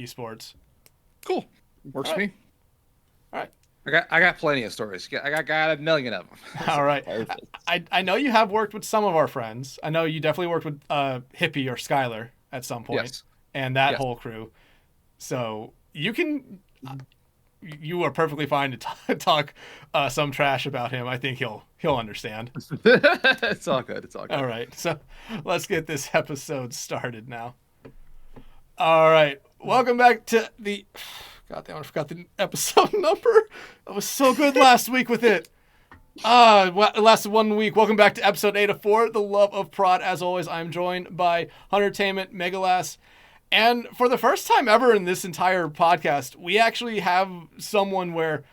esports. Cool. Works for me. All right. I got plenty of stories. I got a million of them. All right. Perfect. I know you have worked with some of our friends. I know you definitely worked with Hippie or Skylar at some point, Yes. and that Yes. whole crew. So you can, you are perfectly fine to talk some trash about him. I think he'll understand. It's all good. It's all good. All right. So let's get this episode started now. All right. Welcome back to the. God damn, I forgot the episode number. I was so good last week with it. It lasted 1 week. Welcome back to episode 8 of 4, The Love of Prod. As always, I'm joined by Huntertain, Megalass. And for the first time ever in this entire podcast, we actually have someone where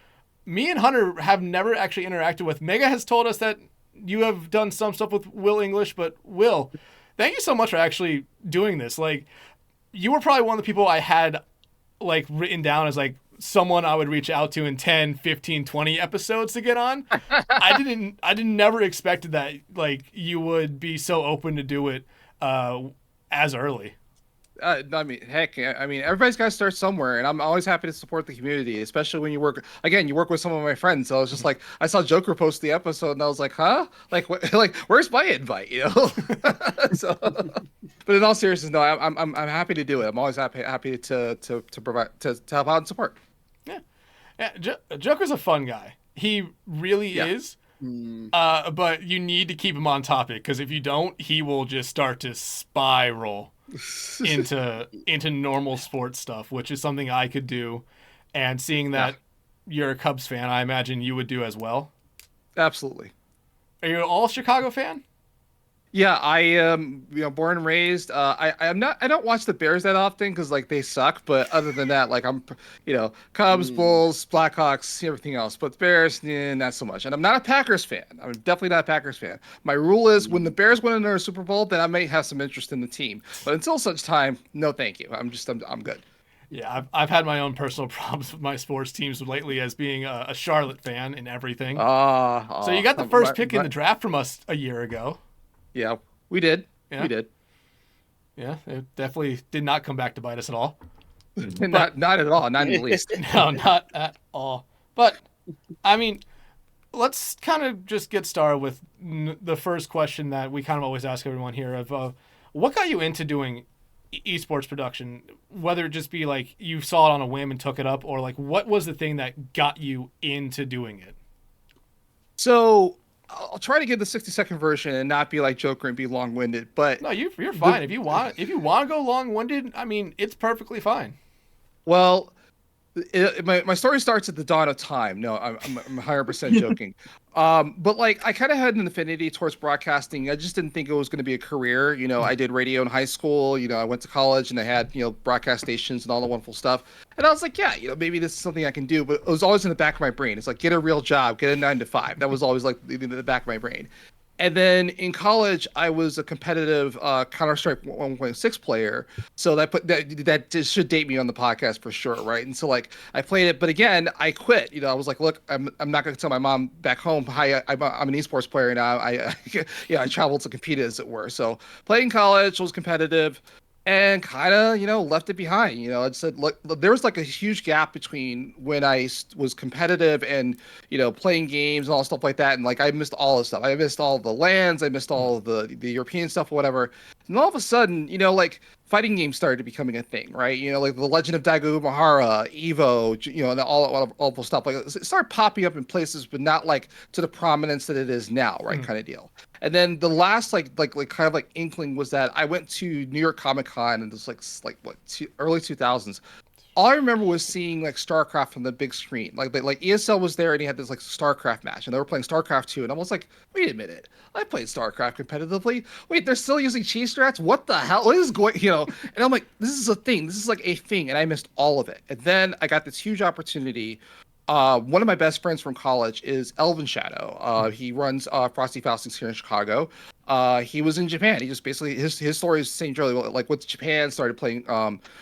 me and Hunter have never actually interacted with. Mega has told us that you have done some stuff with Will English, but Will, thank you so much for actually doing this. Like, you were probably one of the people I had like written down as like someone I would reach out to in 10, 15, 20 episodes to get on. I didn't never expected that like you would be so open to do it as early. I mean, heck, I mean, everybody's got to start somewhere, and I'm always happy to support the community, especially when you work. Again, you work with some of my friends, so I was just like, I saw Joker post the episode, and I was like, huh? Like, like, where's my invite? You know. So, but in all seriousness, no, I'm happy to do it. I'm always happy to provide to help out and support. Yeah, Joker's a fun guy. He really is. But you need to keep him on topic because if you don't, he will just start to spiral into normal sports stuff, which is something I could do. And seeing that you're a Cubs fan, I imagine you would do as well. Absolutely. Are you an all Chicago fan? Yeah, I am, born and raised. I'm not. I don't watch the Bears that often because like they suck. But other than that, like I'm, Cubs, Bulls, Blackhawks, everything else. But the Bears, not so much. And I'm not a Packers fan. I'm definitely not a Packers fan. My rule is when the Bears win another Super Bowl, then I may have some interest in the team. But until such time, no, thank you. I'm good. Yeah, I've had my own personal problems with my sports teams lately as being a Charlotte fan and everything. So you got the first pick in the draft from us a year ago. Yeah, we did. Yeah. We did. Yeah, it definitely did not come back to bite us at all. Not at all. Not in the least. No, not at all. But, I mean, let's kind of just get started with the first question that we kind of always ask everyone here of what got you into doing esports production? Whether it just be like you saw it on a whim and took it up, or like what was the thing that got you into doing it? So I'll try to give the 60-second version and not be like Joker and be long-winded. But no, you're fine. If you want to go long-winded, I mean, it's perfectly fine. Well, my story starts at the dawn of time. No, I'm 100% joking. But like I kind of had an affinity towards broadcasting. I just didn't think it was going to be a career. I did radio in high school. I went to college and I had broadcast stations and all the wonderful stuff. And I was like, yeah, maybe this is something I can do. But it was always in the back of my brain. It's like get a real job, get a 9 to 5. That was always like in the back of my brain. And then in college, I was a competitive Counter-Strike 1.6 player. So that just should date me on the podcast for sure, right? And so like I played it, but again, I quit. I was like, look, I'm not going to tell my mom back home, hi, I'm an esports player now. I traveled to compete, as it were. So played in college, was competitive. And kind of, left it behind. I said, look, there was like a huge gap between when I was competitive and, playing games and all stuff like that. And like, I missed all this stuff. I missed all the LANs. I missed all the European stuff or whatever. And all of a sudden, like fighting games started becoming a thing, right? Like the Legend of Daigo Mahara, Evo, and all the stuff. Like it started popping up in places, but not like to the prominence that it is now, right? Kind of deal. And then the last like kind of like inkling was that I went to New York Comic Con and it was early 2000s. All I remember was seeing like StarCraft on the big screen. Like ESL was there and he had this like StarCraft match and they were playing StarCraft 2 and I was like, wait a minute, I played StarCraft competitively. Wait, they're still using cheese strats? What the hell? What is going? And I'm like, this is a thing. This is like a thing, and I missed all of it. And then I got this huge opportunity One of my best friends from college is Elvin Shadow. He runs Frosty Faustings here in Chicago. He was in Japan. He just basically his story is the same really like with Japan, started playing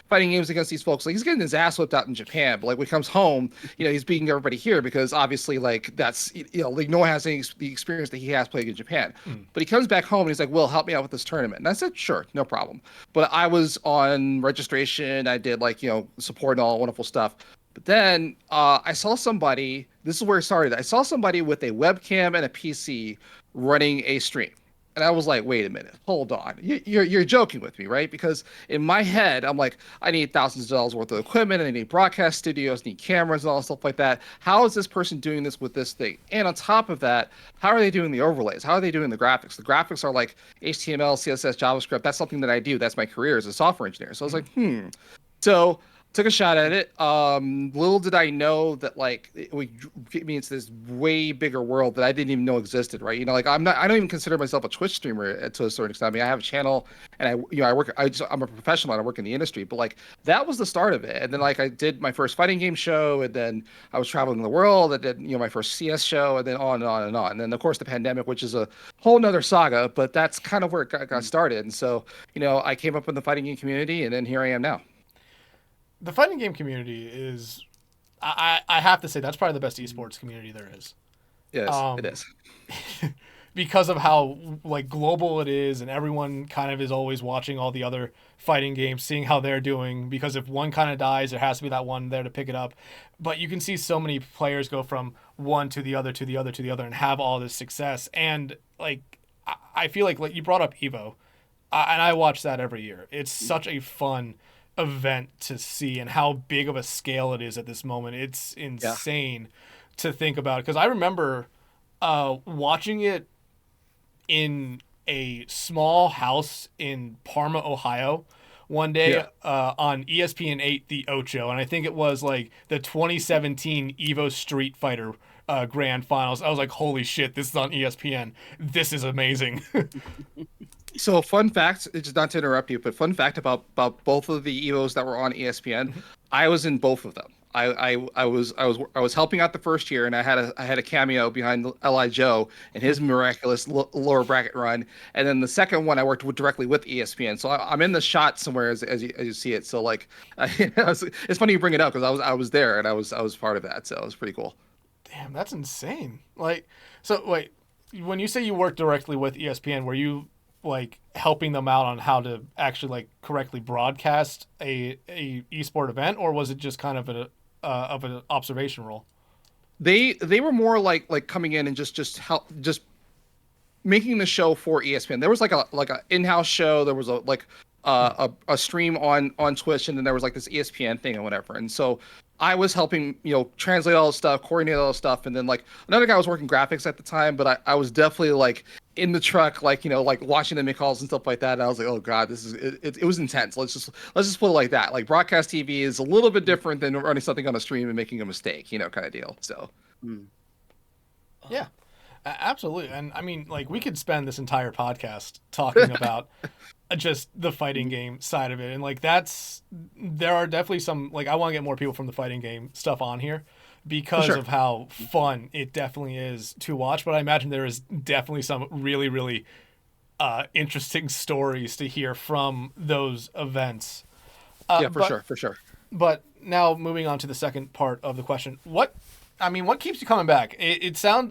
fighting games against these folks. Like he's getting his ass whipped out in Japan, but like when he comes home, he's beating everybody here because obviously like that's like no one has the experience that he has playing in Japan. But he comes back home and he's like, "Will, help me out with this tournament." And I said, "Sure, no problem." But I was on registration. I did like support and all wonderful stuff. But then I saw somebody. This is where it started. I saw somebody with a webcam and a PC running a stream, and I was like, "Wait a minute, hold on. You're joking with me, right?" Because in my head, I'm like, I need thousands of dollars worth of equipment, and I need broadcast studios, I need cameras, and all stuff like that. How is this person doing this with this thing? And on top of that, how are they doing the overlays? How are they doing the graphics? The graphics are like HTML, CSS, JavaScript. That's something that I do. That's my career as a software engineer. So I was like, So took a shot at it. Little did I know that like it would get me into this way bigger world that I didn't even know existed. Right? Like I don't even consider myself a Twitch streamer to a certain extent. I mean, I have a channel and I'm a professional and I work in the industry. But like that was the start of it. And then like I did my first fighting game show, and then I was traveling the world. I did my first CS show, and then on and on and on. And then of course the pandemic, which is a whole nother saga. But that's kind of where it got started. And so I came up in the fighting game community, and then here I am now. The fighting game community is, I have to say, that's probably the best esports community there is. Yes, it is. Because of how like global it is, and everyone kind of is always watching all the other fighting games, seeing how they're doing. Because if one kind of dies, there has to be that one there to pick it up. But you can see so many players go from one to the other to the other to the other and have all this success. And like I feel like you brought up Evo, and I watch that every year. It's such a fun event to see, and how big of a scale it is at this moment. It's insane to think about, because I remember watching it in a small house in Parma, Ohio one day on ESPN 8 The Ocho, and I think it was like the 2017 Evo Street Fighter grand finals. I was like, holy shit, this is on ESPN. This is amazing. So fun fact, just not to interrupt you, but fun fact about both of the Evos that were on ESPN, I was in both of them. I was helping out the first year, and I had a cameo behind Li Joe and his miraculous lower bracket run, and then the second one I worked directly with ESPN. So I'm in the shot somewhere as you see it. So like, it's funny you bring it up because I was there and I was part of that. So it was pretty cool. Damn, that's insane. Like, so wait, when you say you worked directly with ESPN, were you like helping them out on how to actually like correctly broadcast a esport event, or was it just kind of an observation role? They were more like coming in and just help, just making the show for ESPN. There was like a in-house show. There was a stream on Twitch, and then there was like this ESPN thing and whatever. And so I was helping, translate all the stuff, coordinate all the stuff, and then like another guy was working graphics at the time, but I was definitely like in the truck, like like watching the mid calls and stuff like that. And I was like, oh god, this is it was intense. Let's just put it like that. Like broadcast TV is a little bit different than running something on a stream and making a mistake, kind of deal. So yeah, absolutely. And I mean, like we could spend this entire podcast talking about just the fighting game side of it, and like there are definitely some, like I want to get more people from the fighting game stuff on here because of how fun it definitely is to watch. But I imagine there is definitely some really, really interesting stories to hear from those events. For sure. But now moving on to the second part of the question, what keeps you coming back?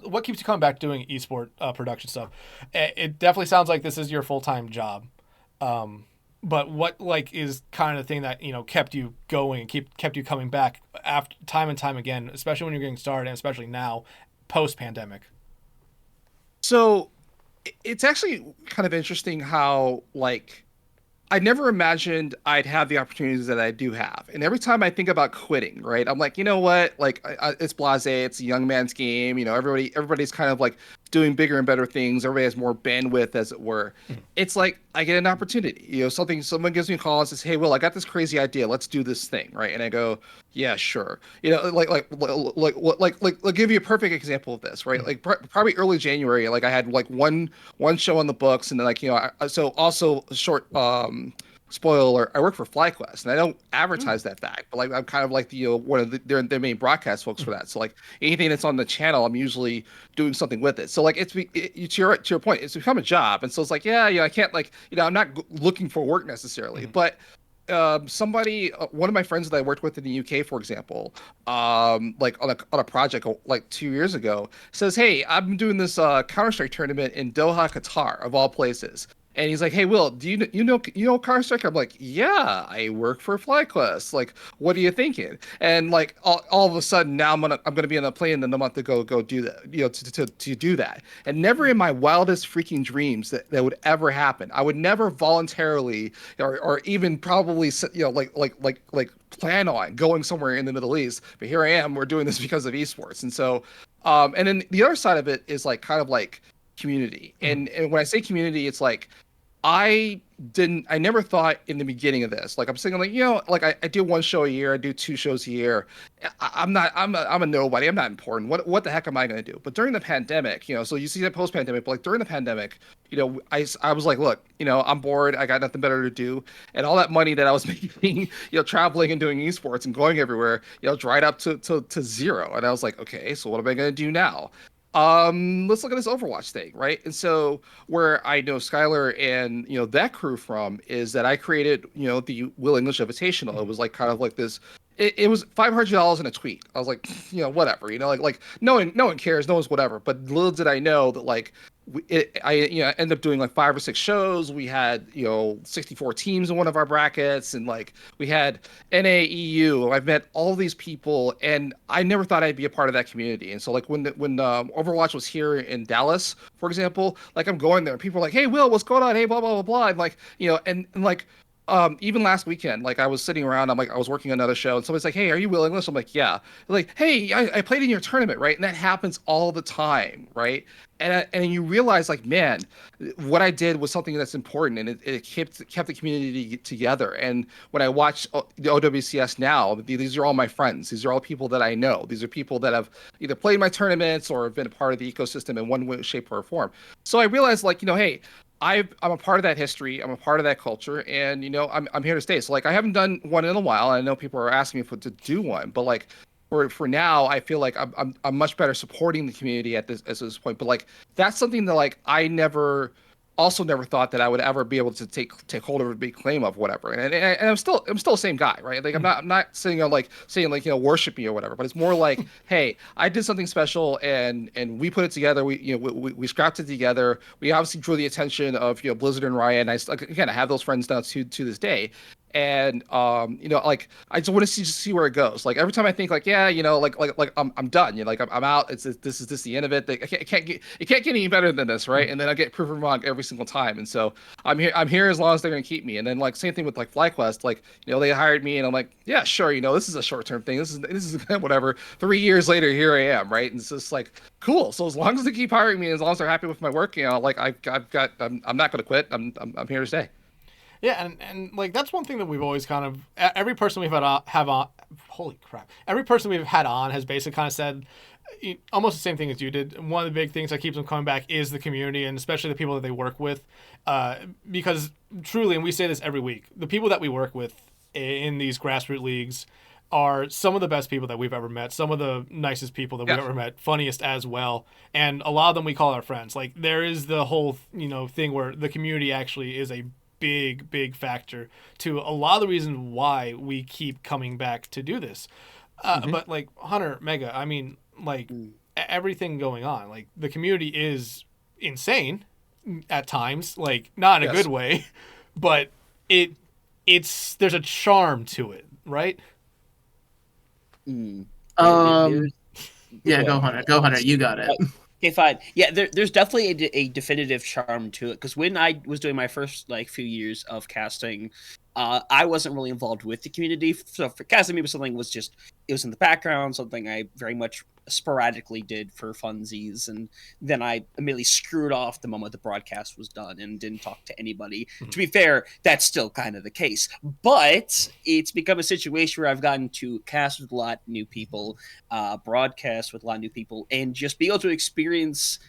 What keeps you coming back doing esport production stuff? It definitely sounds like this is your full-time job. But what like is kind of the thing that kept you going and kept you coming back after time and time again, especially when you're getting started, and especially now post pandemic? So it's actually kind of interesting how like I never imagined I'd have the opportunities that I do have. And every time I think about quitting, right, I'm like, you know what? Like, it's blasé. It's a young man's game. Everybody's kind of like doing bigger and better things. Everybody has more bandwidth, as it were. It's like I get an opportunity. Someone gives me a call and says, "Hey, Will, I got this crazy idea. Let's do this thing," right? And I go, "Yeah, sure." I'll give you a perfect example of this, right? Like probably early January, like I had like one show on the books, and then so also short spoiler alert, I work for FlyQuest, and I don't advertise that fact, but like I'm kind of like the one of their main broadcast folks for that. So like anything that's on the channel, I'm usually doing something with it. So like to your point, it's become a job, and so it's like I can't like I'm not looking for work necessarily, but somebody, one of my friends that I worked with in the UK, for example, like on a project like 2 years ago, says, "Hey, I'm doing this Counter-Strike tournament in Doha, Qatar, of all places." And he's like, "Hey, Will, do you know Counter-Strike?" I'm like, "Yeah, I work for FlyQuest. Like, what are you thinking?" And like all of a sudden now I'm gonna be on a plane in a month to go do that, to do that. And never in my wildest freaking dreams that would ever happen. I would never voluntarily or even probably like plan on going somewhere in the Middle East. But here I am. We're doing this because of esports. And so and then the other side of it is like kind of like community. And when I say community, it's like I never thought in the beginning of this, like I'm saying, like, like I do one show a year, I do 2 shows a year. I'm a nobody. I'm not important. What the heck am I going to do? But during the pandemic, so you see that post pandemic, but like during the pandemic, I was like, look, I'm bored. I got nothing better to do. And all that money that I was making, traveling and doing esports and going everywhere, dried up to zero. And I was like, okay, so what am I going to do now? Let's look at this Overwatch thing, right? And so where I know Skylar and that crew from is that I created the Will English Invitational. It was like kind of like this. It was $500 in a tweet. I was like, whatever, like no one cares, no one's whatever. But little did I know that like I ended up doing like 5 or 6 shows. We had 64 teams in one of our brackets, and like we had NAEU. I've met all these people, and I never thought I'd be a part of that community. And so like when Overwatch was here in Dallas, for example, like I'm going there, and people are like, "Hey, Will, what's going on? Hey, blah blah blah blah." And like and like even last weekend, like I was sitting around, I was working another show, and somebody's like, "Hey, are you Will English?" I'm like, "Yeah." They're like, "Hey, I played in your tournament, right?" And that happens all the time, right? And you realize, like, man, what I did was something that's important, and it kept the community together. And when I watch the OWCS now, these are all my friends. These are all people that I know. These are people that have either played my tournaments or have been a part of the ecosystem in one way, shape, or form. So I realized, like, hey, I'm a part of that history. I'm a part of that culture, and I'm here to stay. So like I haven't done one in a while. I know people are asking me to do one, but like for now, I feel like I'm much better supporting the community at this point. But like that's something that like I never thought that I would ever be able to take hold of a big claim of whatever. And I'm still the same guy, right? Like I'm not saying saying like worship me or whatever, but it's more like, hey, I did something special and we put it together. We scrapped it together. We obviously drew the attention of Blizzard and Riot. And I have those friends now to this day. And like I just want to see where it goes. Like every time I think like like I'm done. Like I'm out. This is the end of it. It can't get any better than this, right? And then I get proven wrong every single time. And so I'm here as long as they're gonna keep me. And then like same thing with like FlyQuest. Like they hired me, and I'm like, yeah, sure. This is a short term thing. This is whatever. 3 years later, here I am, right? And it's just like cool. So as long as they keep hiring me, as long as they're happy with my work, like I'm not gonna quit. I'm here to stay. Yeah, and like that's one thing that we've always kind of every person we've had on, holy crap, every person we've had on has basically kind of said almost the same thing as you did. One of the big things that keeps them coming back is the community, and especially the people that they work with, because truly, and we say this every week, the people that we work with in these grassroots leagues are some of the best people that we've ever met, some of the nicest people that we've ever met, funniest as well, and a lot of them we call our friends. Like there is the whole thing where the community actually is a big factor to a lot of the reasons why we keep coming back to do this. But like Hunter, Mega, I mean, like everything going on, like the community is insane at times, like not in a good way, but it's there's a charm to it, right? Yeah, go Hunter, you got it. Okay, fine. Yeah, there's definitely a definitive charm to it, because when I was doing my first few years of casting, I wasn't really involved with the community. So for casting, maybe something was it was in the background, something I very much sporadically did for funsies, and then I immediately screwed off the moment the broadcast was done and didn't talk to anybody. To be fair, that's still kind of the case, but it's become a situation where I've gotten to cast with a lot of new people, broadcast with a lot of new people, and just be able to experience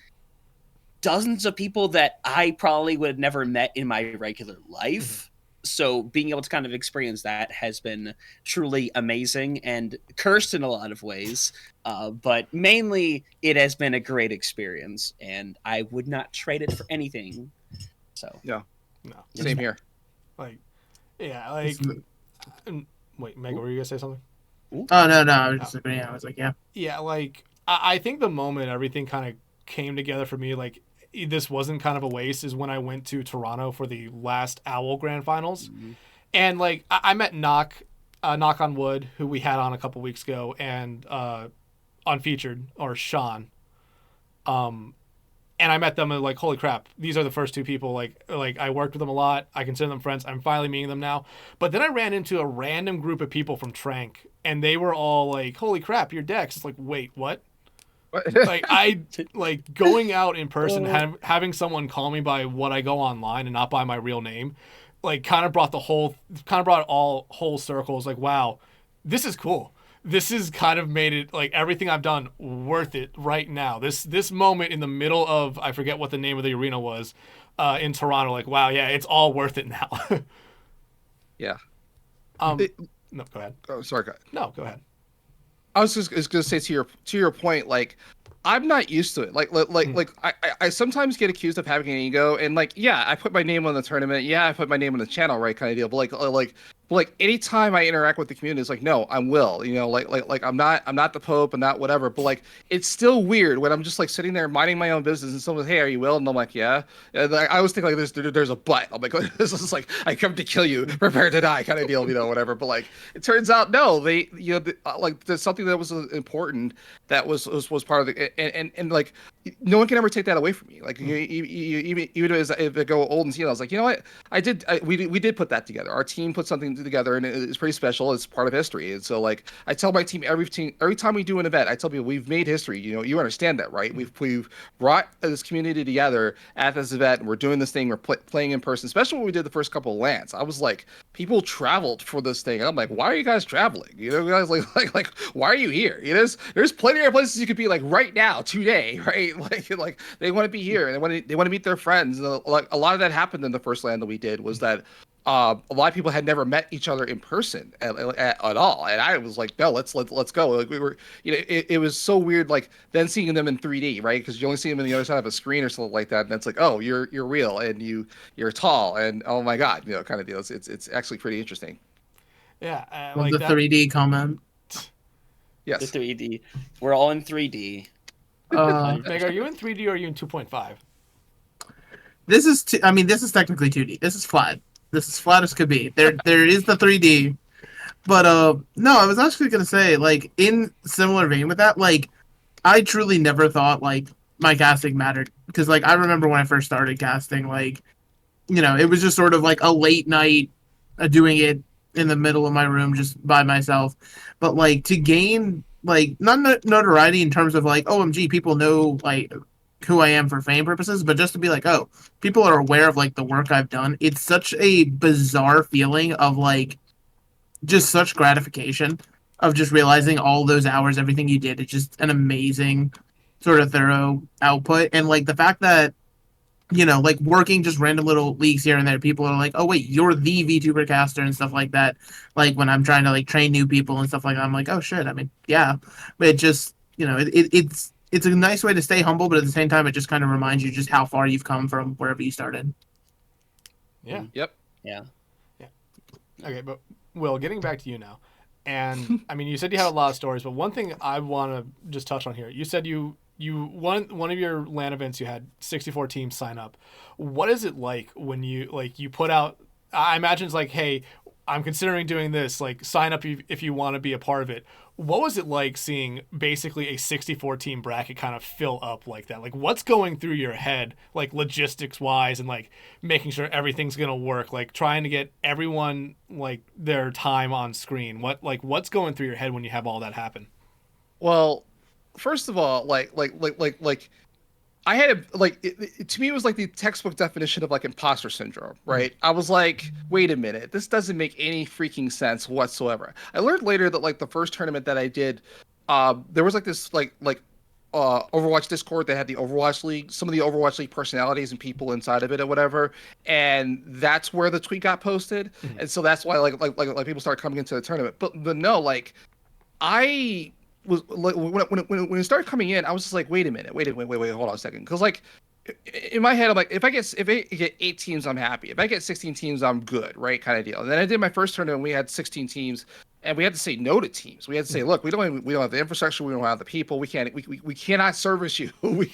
dozens of people that I probably would have never met in my regular life. So being able to kind of experience that has been truly amazing and cursed in a lot of ways. But mainly, it has been a great experience, and I would not trade it for anything. So Yeah. No. Same here. Like, yeah, like. Wait, Meg, were you gonna say something? Oh no, I was just agreeing. I was like, yeah. Yeah, like I think the moment everything kind of came together for me, like this wasn't kind of a waste, is when I went to Toronto for the last Owl Grand Finals, and like I met Knock on Wood, who we had on a couple weeks ago, and Unfeatured or Sean, and I met them and like, holy crap, these are the first two people. Like I worked with them a lot. I consider them friends. I'm finally meeting them now. But then I ran into a random group of people from Trank, and they were all like, holy crap, you're Dex. It's like, wait, what? Like going out in person, having someone call me by what I go online and not by my real name, like kind of brought all whole circles. Like, wow, this is cool. This has kind of made it like everything I've done worth it right now. This moment in the middle of, I forget what the name of the arena was, in Toronto. Like, wow, yeah, it's all worth it now. Yeah. No, go ahead. Oh, sorry. No, go ahead. I was just going to say to your point, like, I'm not used to it. Like I sometimes get accused of having an ego, and like, yeah, I put my name on the tournament. Yeah, I put my name on the channel, right, kind of deal. But like anytime I interact with the community, it's like, no, I'm Will. You know, like I'm not the Pope, I'm not whatever. But like, it's still weird when I'm just like sitting there minding my own business, and someone's, hey, are you Will? And I'm like, yeah. And I always think like there's a but. I'm like, this is like, I come to kill you, prepare to die, kind of deal, you know, whatever. But like, it turns out no, they, you know, like there's something that was important that was part of the and like no one can ever take that away from me. Like even as if I go old and see, I was like, you know what, we did put that together. Our team put something together, and it's pretty special. It's part of history. And so like I tell my team every time we do an event, I tell people we've made history. You know, you understand that, right? We've brought this community together at this event, and we're doing this thing. We're playing in person, especially when we did the first couple of LANs. I was like, people traveled for this thing. I'm like, why are you guys traveling? You know, guys, like why are you here? You know, there's plenty of places you could be, like right now, today, right? Like they want to be here, and they want to meet their friends. And like a lot of that happened in the first LAN that we did was that a lot of people had never met each other in person at all, and I was like, no, let's go. Like we were, you know, it was so weird, like then seeing them in 3D, right? Because you only see them on the other side of a screen or something like that, and it's like, oh, you're real, and you're tall, and oh my god, you know, kind of deal. It's actually pretty interesting. Yeah, Like the 3D comment. Yes, the 3D. We're all in 3D. Meg, are you in 3D or are you in 2.5? This is technically 2D. This is flat. This is flat as could be. There is the 3D, but no, I was actually gonna say, like, in similar vein with that, like, I truly never thought like my casting mattered, because like I remember when I first started casting, like, you know, it was just sort of like a late night doing it in the middle of my room just by myself, but like to gain like not notoriety in terms of like OMG, people know like who I am for fame purposes, but just to be like, oh, people are aware of like the work I've done. It's such a bizarre feeling of like just such gratification of just realizing all those hours, everything you did. It's just an amazing sort of thorough output. And like the fact that, you know, like working just random little leagues here and there, people are like, oh wait, you're the VTuber caster and stuff like that. Like when I'm trying to like train new people and stuff like that, I'm like, oh shit, I mean, yeah. But it just, you know, it's a nice way to stay humble, but at the same time, it just kind of reminds you just how far you've come from wherever you started. Yeah. Yep. Yeah. Okay, but Will, getting back to you now, and I mean, you said you had a lot of stories, but one thing I want to just touch on here, you said you one of your LAN events, you had 64 teams sign up. What is it like when you put out? I imagine it's like, hey, I'm considering doing this. Like, sign up if you want to be a part of it. What was it like seeing basically a 64 team bracket kind of fill up like that? Like, what's going through your head, like logistics wise, and like making sure everything's gonna work, like trying to get everyone like their time on screen? What's going through your head when you have all that happen? Well, first of all, like I had to me it was like the textbook definition of like imposter syndrome, right? I was like, wait a minute, this doesn't make any freaking sense whatsoever. I learned later that like the first tournament that I did, there was like this like Overwatch Discord that had the Overwatch League, some of the Overwatch League personalities and people inside of it or whatever, and that's where the tweet got posted, and so that's why like people started coming into the tournament. But no, like I was like when it started coming in, I was just like, wait a minute, wait, hold on a second, because like in my head, I'm like, if I get 8 teams, I'm happy. If I get 16 teams, I'm good, right? Kind of deal. And then I did my first tournament, we had 16 teams, and we had to say no to teams. We had to say, look, we don't have the infrastructure, we don't have the people, we cannot service you.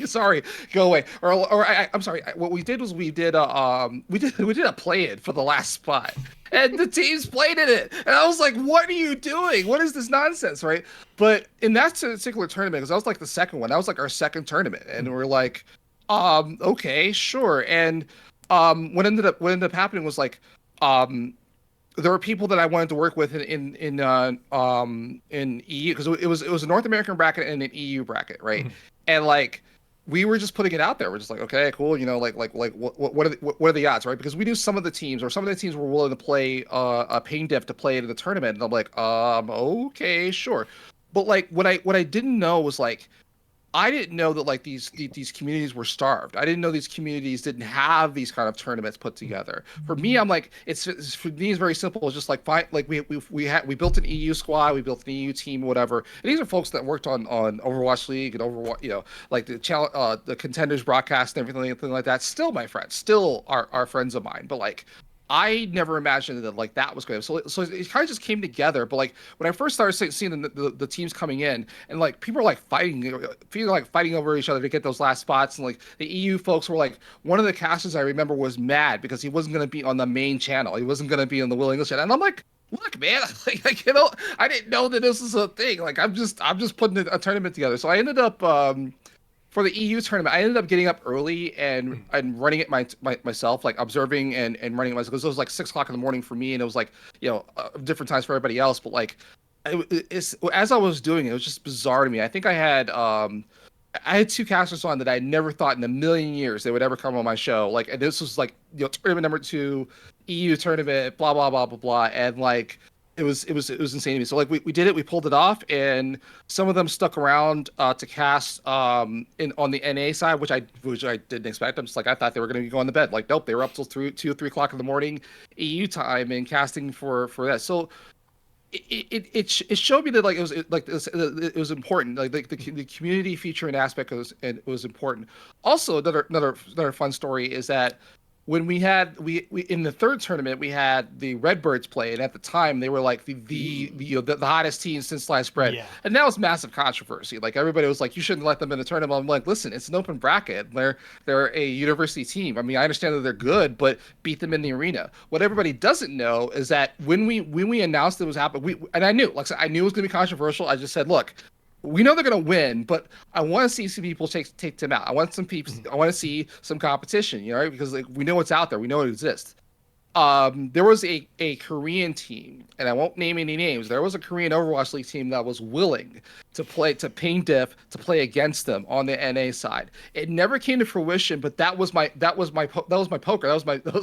Sorry, go away. I'm sorry. What we did was we did a play-in for the last spot. And the teams played in it. And I was like, what are you doing? What is this nonsense, right? But in that particular tournament, because that was like the second one, that was like our second tournament. And we're like, okay, sure. And what ended up happening was like there were people that I wanted to work with in EU, because it was a North American bracket and an EU bracket, right? And like we were just putting it out there. We're just like, okay, cool, you know, like what are the odds, right? Because we knew some of the teams were willing to play a pain diff to play in the tournament, and I'm like, okay, sure. But like what I didn't know was like, I didn't know that like these communities were starved. I didn't know these communities didn't have these kind of tournaments put together. For me, I'm like, for me, it's very simple. It's just like we built an EU squad, we built an EU team, whatever. And these are folks that worked on Overwatch League and Overwatch, you know, like the Contenders broadcast and everything like that. Still my friends, still are friends of mine. But like, I never imagined that like that was going to. So it kind of just came together. But like when I first started seeing the teams coming in, and like people are like fighting over each other to get those last spots, and like the EU folks were like, one of the casters I remember was mad because he wasn't going to be on the main channel. He wasn't going to be on the Will English channel, and I'm like, look, man, like you know, I didn't know that this was a thing. Like I'm just putting a tournament together. So I ended up. For the EU tournament, I ended up getting up early and running it myself, like observing and running it myself, because it was like 6 o'clock in the morning for me, and it was like, you know, different times for everybody else. But like, as I was doing it, it was just bizarre to me. I think I had 2 casters on that I never thought in a million years they would ever come on my show. Like, and this was like, you know, tournament number 2, EU tournament, blah blah blah blah blah, and like. It was insane to me. So like we did it, we pulled it off, and some of them stuck around to cast on the NA side, which I didn't expect. I'm just like, I thought they were going to be going to bed. Like, nope, they were up till 2 or 3 o'clock in the morning EU time and casting for that. So it showed me that like it was important. Like the community featuring aspect was important. Also, another fun story is that. When we in the third tournament, we had the Redbirds play, and at the time they were like the hottest team since sliced bread, and that was massive controversy. Like everybody was like, you shouldn't let them in a tournament. I'm like, listen, it's an open bracket. They're a university team. I mean, I understand that they're good, but beat them in the arena. What everybody doesn't know is that when we announced it was happening, and I knew, like I said, I knew it was going to be controversial. I just said, look. We know they're going to win, but I want to see some people take them out. I want some people. I want to see some competition, you know, right? Because like, we know it's out there. We know it exists. There was a Korean team, and I won't name any names. There was a Korean Overwatch League team that was willing to pain diff to play against them on the NA side. It never came to fruition, but that was my poker. That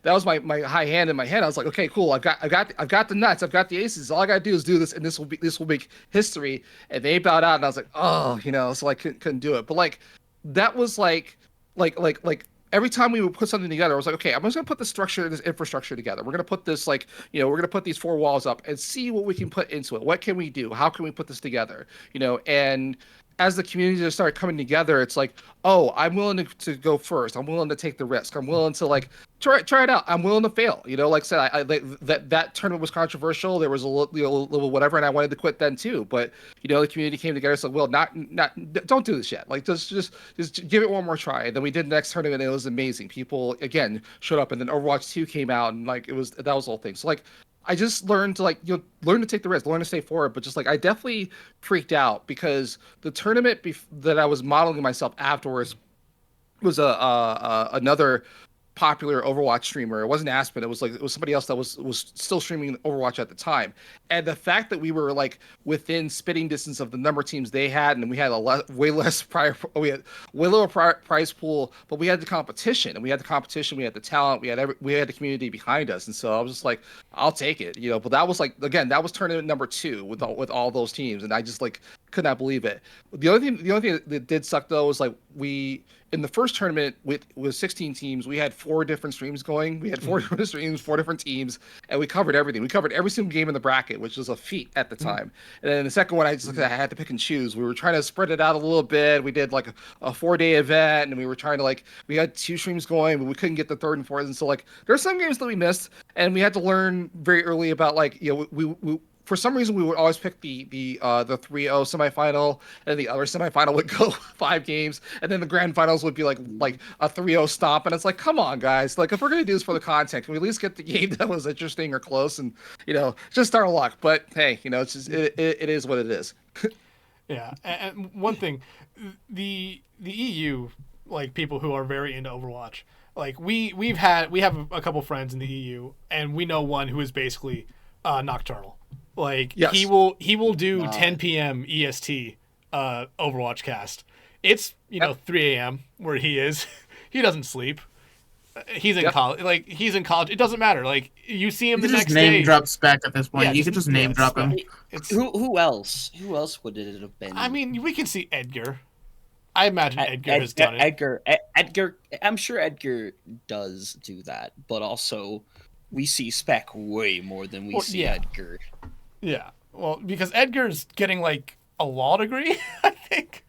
was my high hand in my head. I was like, okay, cool. I've got the nuts. I've got the aces. All I gotta do is do this, and this will make history. And they bowed out, and I was like, oh, you know, so I couldn't do it. But like, that was like. Every time we would put something together, I was like, okay, I'm just going to put this infrastructure together. We're going to put this, like, you know, we're going to put these 4 walls up and see what we can put into it. What can we do? How can we put this together? You know, and as the community started coming together, it's like, oh, I'm willing to go first. I'm willing to take the risk. I'm willing to like try it out. I'm willing to fail. You know, like I said, I that tournament was controversial. There was a little whatever, and I wanted to quit then too. But you know, the community came together. So, well, don't do this yet. Like just give it one more try. And then we did the next tournament, and it was amazing. People again showed up, and then Overwatch 2 came out, and like that was the whole thing. So like. I just learned to learn to take the risk, learn to stay forward. But just like I definitely freaked out because the tournament that I was modeling myself afterwards was another popular Overwatch streamer. It wasn't Aspen. It was somebody else that was still streaming Overwatch at the time. And the fact that we were like within spitting distance of the number of teams they had, and we had way lower prize pool, but we had the competition, and we had the talent, we had the community behind us. And so I was just like, I'll take it, you know. But that was like, again, that was tournament number 2 with all those teams, and I just like could not believe it. The only thing that did suck though was like in the first tournament with 16 teams, we had 4 different streams going. We had 4 different streams, 4 different teams, and we covered everything. We covered every single game in the bracket, which was a feat at the time. And then the second one, I had to pick and choose. We were trying to spread it out a little bit. We did like a 4-day event, and we were trying to we had 2 streams going, but we couldn't get the third and fourth. And so there's some games that we missed, and we had to learn very early about we for some reason, we would always pick the 3-0 semifinal, and the other semifinal would go 5 games, and then the grand finals would be like a 3-0 stop. And it's like, come on, guys! Like, if we're gonna do this for the content, can we at least get the game that was interesting or close, and just our luck? But hey, it's just it is what it is. Yeah, and one thing, the EU, like people who are very into Overwatch, like we have a couple friends in the EU, and we know one who is basically nocturnal. Like yes. he will do 10 p.m. EST Overwatch cast. It's 3 a.m. where he is. He doesn't sleep. He's in college. Like he's in college. It doesn't matter. Like you see him the next day. Name drop Spec at this point. Yeah, you could just name drop him. Who else? Who else would it have been? I mean, we can see Edgar. I imagine Edgar has done it. Edgar. I'm sure Edgar does do that, but also we see Spec way more than we see Edgar. Yeah, well, because Edgar's getting like a law degree. I think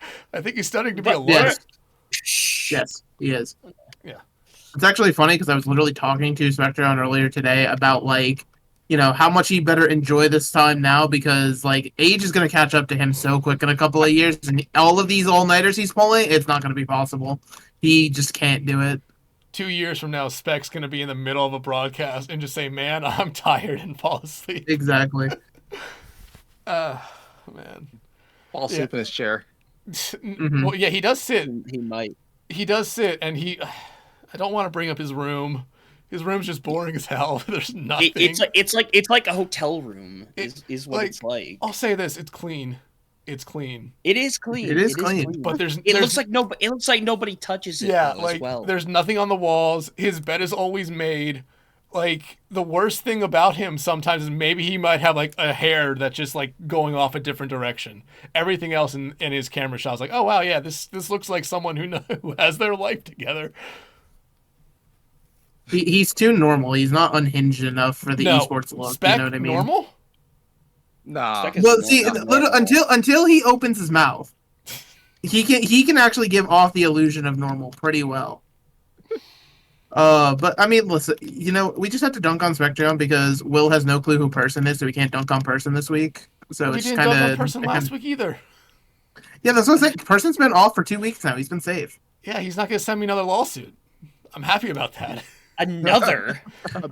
he's studying to be a lawyer. Yes, he is. Yeah, it's actually funny because I was literally talking to Spectron earlier today about how much he better enjoy this time now because age is gonna catch up to him so quick in a couple of years, and all of these all-nighters he's pulling, it's not gonna be possible. He just can't do it. 2 years from now, Spec's gonna be in the middle of a broadcast and just say, "Man, I'm tired," and fall asleep. Exactly. Man. Fall asleep in his chair. Mm-hmm. Well, yeah, he does sit. He might. He does sit, and I don't want to bring up his room. His room's just boring as hell. There's nothing. It's like a hotel room. Is what it's like. I'll say this: it's clean. It's clean. It is clean. It is clean. But it looks like nobody touches it. Yeah, as well. There's nothing on the walls. His bed is always made. Like the worst thing about him sometimes is maybe he might have a hair that's just going off a different direction. Everything else in his camera shots oh wow, yeah, this looks like someone who has their life together. He's too normal. He's not unhinged enough for the esports look. Spec, you know what I mean? Normal? Nah. Well, see, until he opens his mouth, he can actually give off the illusion of normal pretty well. But I mean, listen, we just have to dunk on Spectrum because Will has no clue who Person is, so we can't dunk on Person this week. So we didn't dunk on Person last week either. Yeah, that's what I'm saying. Person's been off for 2 weeks now. He's been safe. Yeah, he's not gonna send me another lawsuit. I'm happy about that. Another.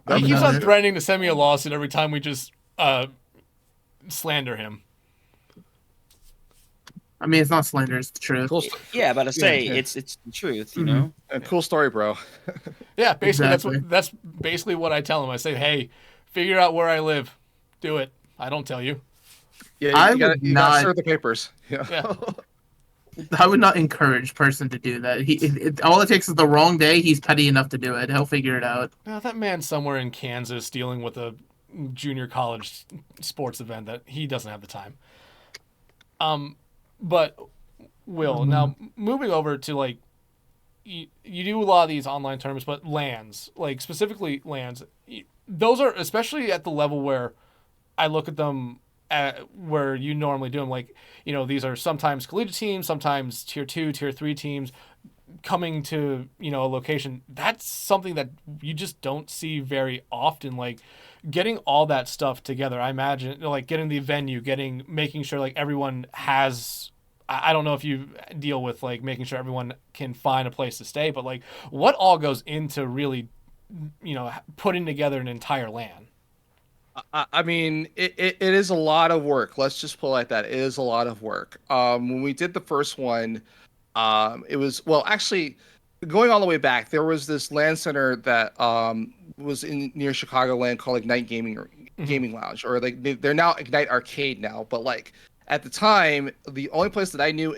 He keeps on threatening to send me a lawsuit every time we just slander him. I mean, it's not slander; it's the truth. Cool. Yeah, but I say it's the truth, you know. A cool story, bro. Yeah, basically Exactly. that's basically what I tell him. I say, hey, figure out where I live, do it. I don't tell you. Yeah, you gotta serve the papers. Yeah. I would not encourage Person to do that. All it takes is the wrong day. He's petty enough to do it. He'll figure it out. Now, that man's somewhere in Kansas dealing with a junior college sports event that he doesn't have the time. But Will, now moving over to you do a lot of these online tournaments, but LANs, specifically LANs, those are especially at the level where I look at them where you normally do them. These are sometimes collegiate teams, sometimes tier 2, tier 3 teams coming to, a location. That's something that you just don't see very often. Getting all that stuff together, I imagine, getting the venue, making sure everyone has. I don't know if you deal with making sure everyone can find a place to stay, but what all goes into really, putting together an entire LAN? I mean, it is a lot of work. Let's just put it like that. It is a lot of work. When we did the first one, it was, well, actually, going all the way back, there was this LAN center that was near Chicagoland called Ignite Gaming Lounge, or they're now Ignite Arcade now. But at the time, the only place that I knew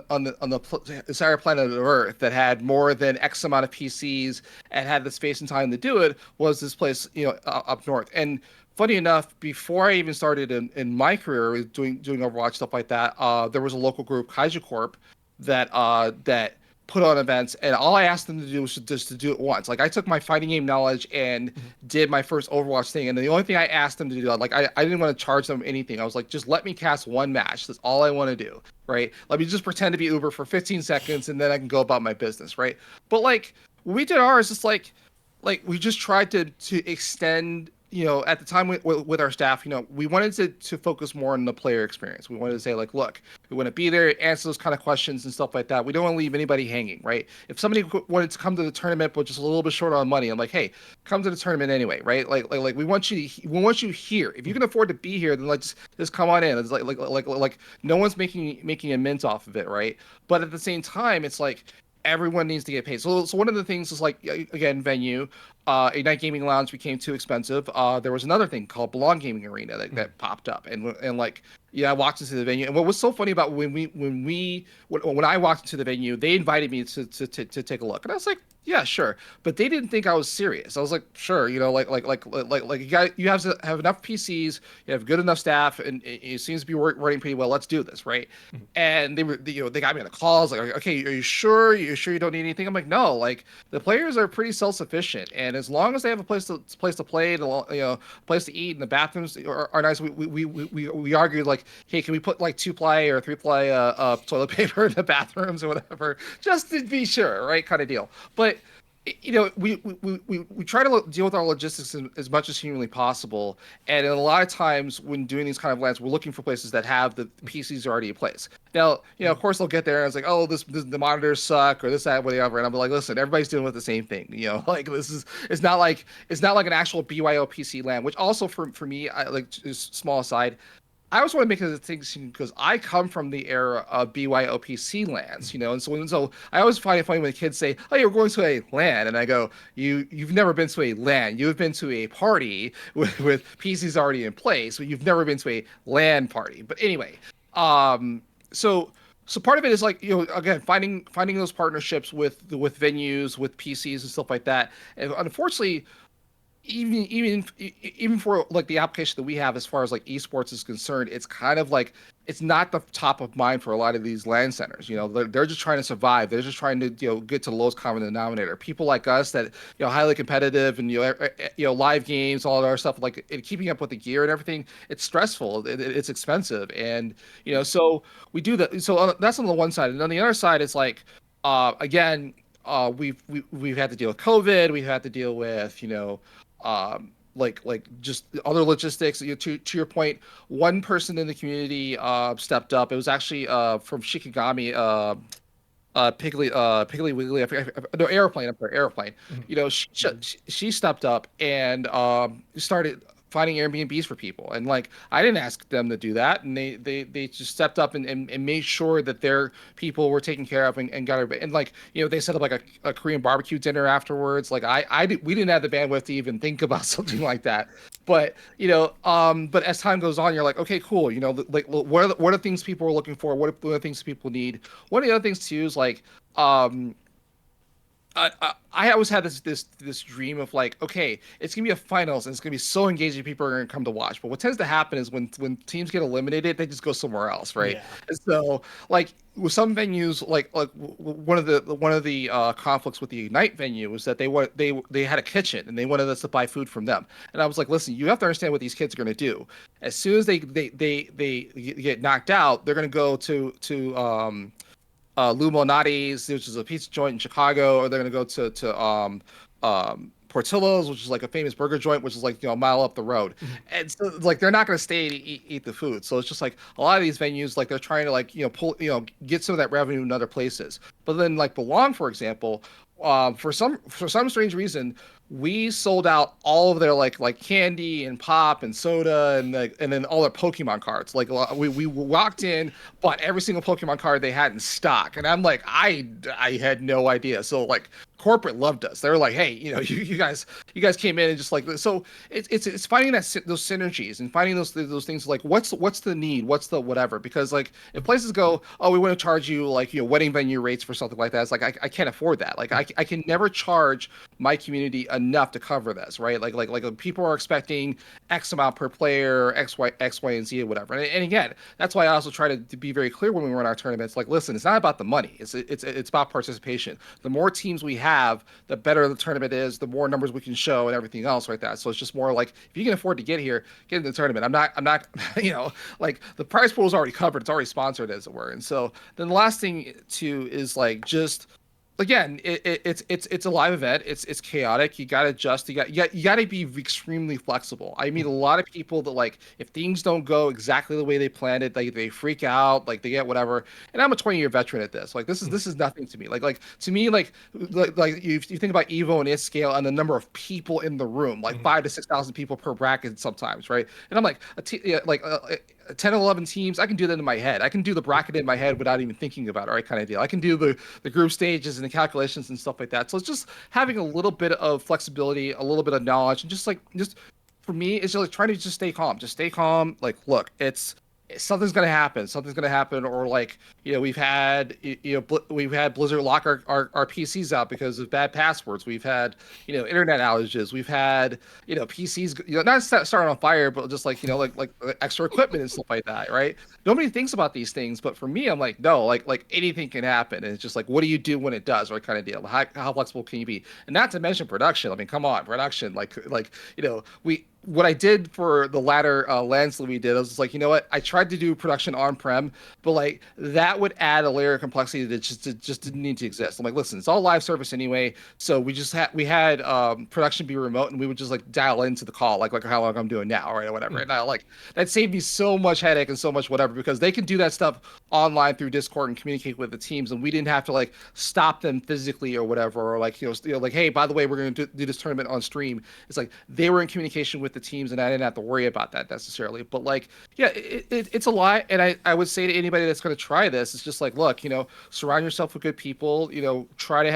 on the entire planet of Earth that had more than X amount of PCs and had the space and time to do it was this place, up north. And funny enough, before I even started in my career doing Overwatch stuff like that, there was a local group, Kaiju Corp, that put on events, and all I asked them to do was just to do it once. Like I took my fighting game knowledge and did my first Overwatch thing, and the only thing I asked them to do, like I didn't want to charge them anything. I was like, just let me cast one match. That's all I want to do, right? Let me just pretend to be Uber for 15 seconds, and then I can go about my business, right? But like when we did ours, it's like we just tried to extend, at the time with our staff, we wanted to focus more on the player experience. We wanted to say, like, look, we want to be there, answer those kind of questions and stuff like that. We don't want to leave anybody hanging, right? If somebody wanted to come to the tournament but just a little bit short on money, I'm like, hey, come to the tournament anyway, right? Like we want you here. If you can afford to be here, then just come on in. It's like no one's making a mint off of it, right? But at the same time, it's like everyone needs to get paid. So one of the things is, like, again, venue, a night gaming lounge became too expensive. There was another thing called Belong Gaming Arena that popped up, and like, yeah, I walked into the venue, and what was so funny about when I walked into the venue, they invited me to take a look, and I was like, yeah, sure, but they didn't think I was serious. I was like, sure, you have to have enough PCs, you have good enough staff, and it seems to be running pretty well. Let's do this, right? Mm-hmm. And they got me on the calls, like, okay, are you sure? You don't need anything? I'm like, no, like the players are pretty self-sufficient, and as long as they have a place to play, place to eat, and the bathrooms are nice. We argued, like, hey, can we put like 2-ply or 3-ply toilet paper in the bathrooms or whatever, just to be sure, right? Kind of deal. But we try to deal with our logistics as much as humanly possible, and a lot of times when doing these kind of LANs, we're looking for places that have the PCs already in place. Now, of course they'll get there and it's like, oh, the monitors suck or this, that, whatever, and I'm like, listen, everybody's dealing with the same thing. Like it's not like an actual BYO PC LAN, which also for me, I like, just small aside, I always want to make a distinction because I come from the era of BYOPC LANs, and so I always find it funny when kids say, "Oh, you're going to a LAN," and I go, "You've never been to a LAN. You've been to a party with PCs already in place, but you've never been to a LAN party." But anyway, so part of it is, like, again, finding those partnerships with venues, with PCs and stuff like that, and unfortunately, even for like the application that we have as far as like esports is concerned, it's kind of like it's not the top of mind for a lot of these LAN centers. They're just trying to survive. They're just trying to get to the lowest common denominator. People like us that highly competitive and live games, all that other stuff, like keeping up with the gear and everything, it's stressful. It's expensive, and so we do that. So that's on the one side, and on the other side, it's like again, we've had to deal with COVID. We've had to deal with like just other logistics. To your point, one person in the community stepped up. It was actually from Shikigami, Piggly Wiggly, no, Airplane. I'm sorry, Airplane. Mm-hmm. She stepped up and started finding Airbnbs for people, and like I didn't ask them to do that, and they just stepped up and made sure that their people were taken care of and got everybody. And like they set up like a Korean barbecue dinner afterwards. Like we didn't have the bandwidth to even think about something like that. But but as time goes on, you're like, okay, cool. Like what are the things people are looking for? What are the things people need? One of the other things too is like I always had this dream of like, okay, it's gonna be a finals and it's gonna be so engaging, people are gonna come to watch. But what tends to happen is when teams get eliminated, they just go somewhere else, right? Yeah. And so like with some venues, like one of the conflicts with the Ignite venue was that they had a kitchen and they wanted us to buy food from them. And I was like, listen, you have to understand what these kids are gonna do. As soon as they get knocked out, they're gonna go to Lumo Nati's, which is a pizza joint in Chicago, or they're going to go to Portillo's, which is like a famous burger joint, which is like a mile up the road. Mm-hmm. And so like they're not going to stay to eat the food. So it's just like a lot of these venues, like they're trying to like pull get some of that revenue in other places. But then like Belong, for example, for some strange reason, we sold out all of their like candy and pop and soda and then all their Pokemon cards. Like we walked in, bought every single Pokemon card they had in stock, and I'm like, I had no idea. So like corporate loved us. They were like, hey, you guys came in and just like, so it's finding those synergies and finding those things like what's the need, what's the whatever. Because like if places go, oh, we want to charge you like wedding venue rates for something like that, it's like I can't afford that. Like I can never charge my community enough to cover this, right? Like people are expecting X amount per player, X, Y, and Z, or whatever. And again, that's why I also try to be very clear when we run our tournaments. Like, listen, it's not about the money. It's about participation. The more teams we have, the better the tournament is. The more numbers we can show, and everything else like that. So it's just more like, if you can afford to get here, get into the tournament. I'm not, like the prize pool is already covered. It's already sponsored, as it were. And so then the last thing too is like, just again, it's a live event. It's chaotic. You got to adjust. You got to be extremely flexible. I meet a lot of people that, like, if things don't go exactly the way they planned it, they freak out, like they get whatever. And I'm a 20-year veteran at this. Like, this is nothing to me. Like to me, like you think about Evo and its scale and the number of people in the room, like 5,000 to 6,000 people per bracket sometimes, right? And I'm like 10 or 11 teams, I can do that in my head. I can do the bracket in my head without even thinking about it, right? Kind of deal. I can do the group stages and the calculations and stuff like that. So it's just having a little bit of flexibility, a little bit of knowledge, and just for me, it's just like trying to just stay calm. Just stay calm. Like, look, something's gonna happen. Something's gonna happen, or like, we've had Blizzard lock our PCs out because of bad passwords. We've had internet outages. We've had PCs not starting on fire, but just like extra equipment and stuff like that, right? Nobody thinks about these things, but for me, I'm like, no, like anything can happen, and it's just like, what do you do when it does, right? Kind of deal. How flexible can you be? And not to mention production. I mean, come on, production. What I did for the latter LANs that we did, I was just like, you know what? I tried to do production on-prem, but like that would add a layer of complexity that just didn't need to exist. I'm like, listen, it's all live service anyway, so we had production be remote, and we would just like dial into the call, like how long I'm doing now, right, or whatever. And I like that saved me so much headache and so much whatever, because they can do that stuff online through Discord and communicate with the teams, and we didn't have to like stop them physically or whatever, or like like, hey, by the way, we're going to do this tournament on stream. It's like they were in communication with the teams, and I didn't have to worry about that necessarily. But like, yeah, it's a lot. And I would say to anybody that's going to try this, it's just like, look, surround yourself with good people. Try to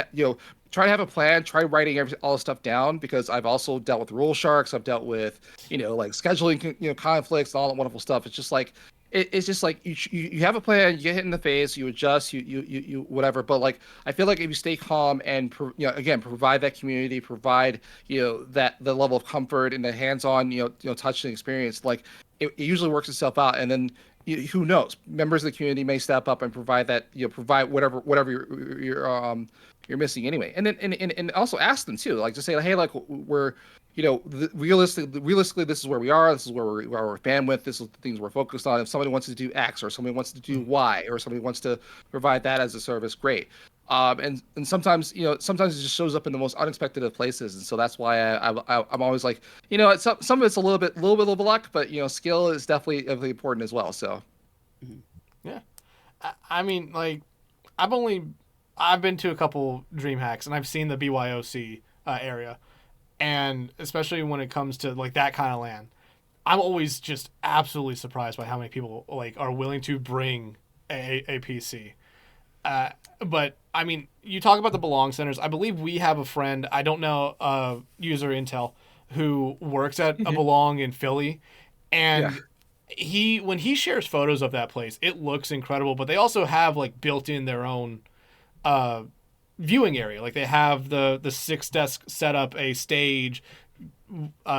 have a plan. Try writing all the stuff down, because I've also dealt with rule sharks. I've dealt with like scheduling conflicts, all that wonderful stuff. It's just like, it's just like you have a plan, you get hit in the face, you adjust, you whatever. But like, I feel like if you stay calm and again, provide that community, provide that the level of comfort and the hands-on touch and experience, like it usually works itself out. And then who knows, members of the community may step up and provide that provide whatever you're missing anyway. And then and also ask them too, like, to say, hey, like, we're realistically, this is where we are. This is where we're bandwidth. This is the things we're focused on. If somebody wants to do X, or somebody wants to do Y, or somebody wants to provide that as a service, great. And sometimes sometimes it just shows up in the most unexpected of places, and so that's why I'm always like, some of it's a little bit of luck, but skill is definitely important as well. So yeah, I mean, like, I've been to a couple Dream Hacks, and I've seen the BYOC area. And especially when it comes to like that kind of LAN, I'm always just absolutely surprised by how many people like are willing to bring a PC. But I mean, you talk about the Belong Centers. I believe we have a friend, I don't know, user Intel, who works at a Belong in Philly, and when he shares photos of that place, it looks incredible. But they also have like built in their own viewing area. Like, they have the 6 desk set up, a stage,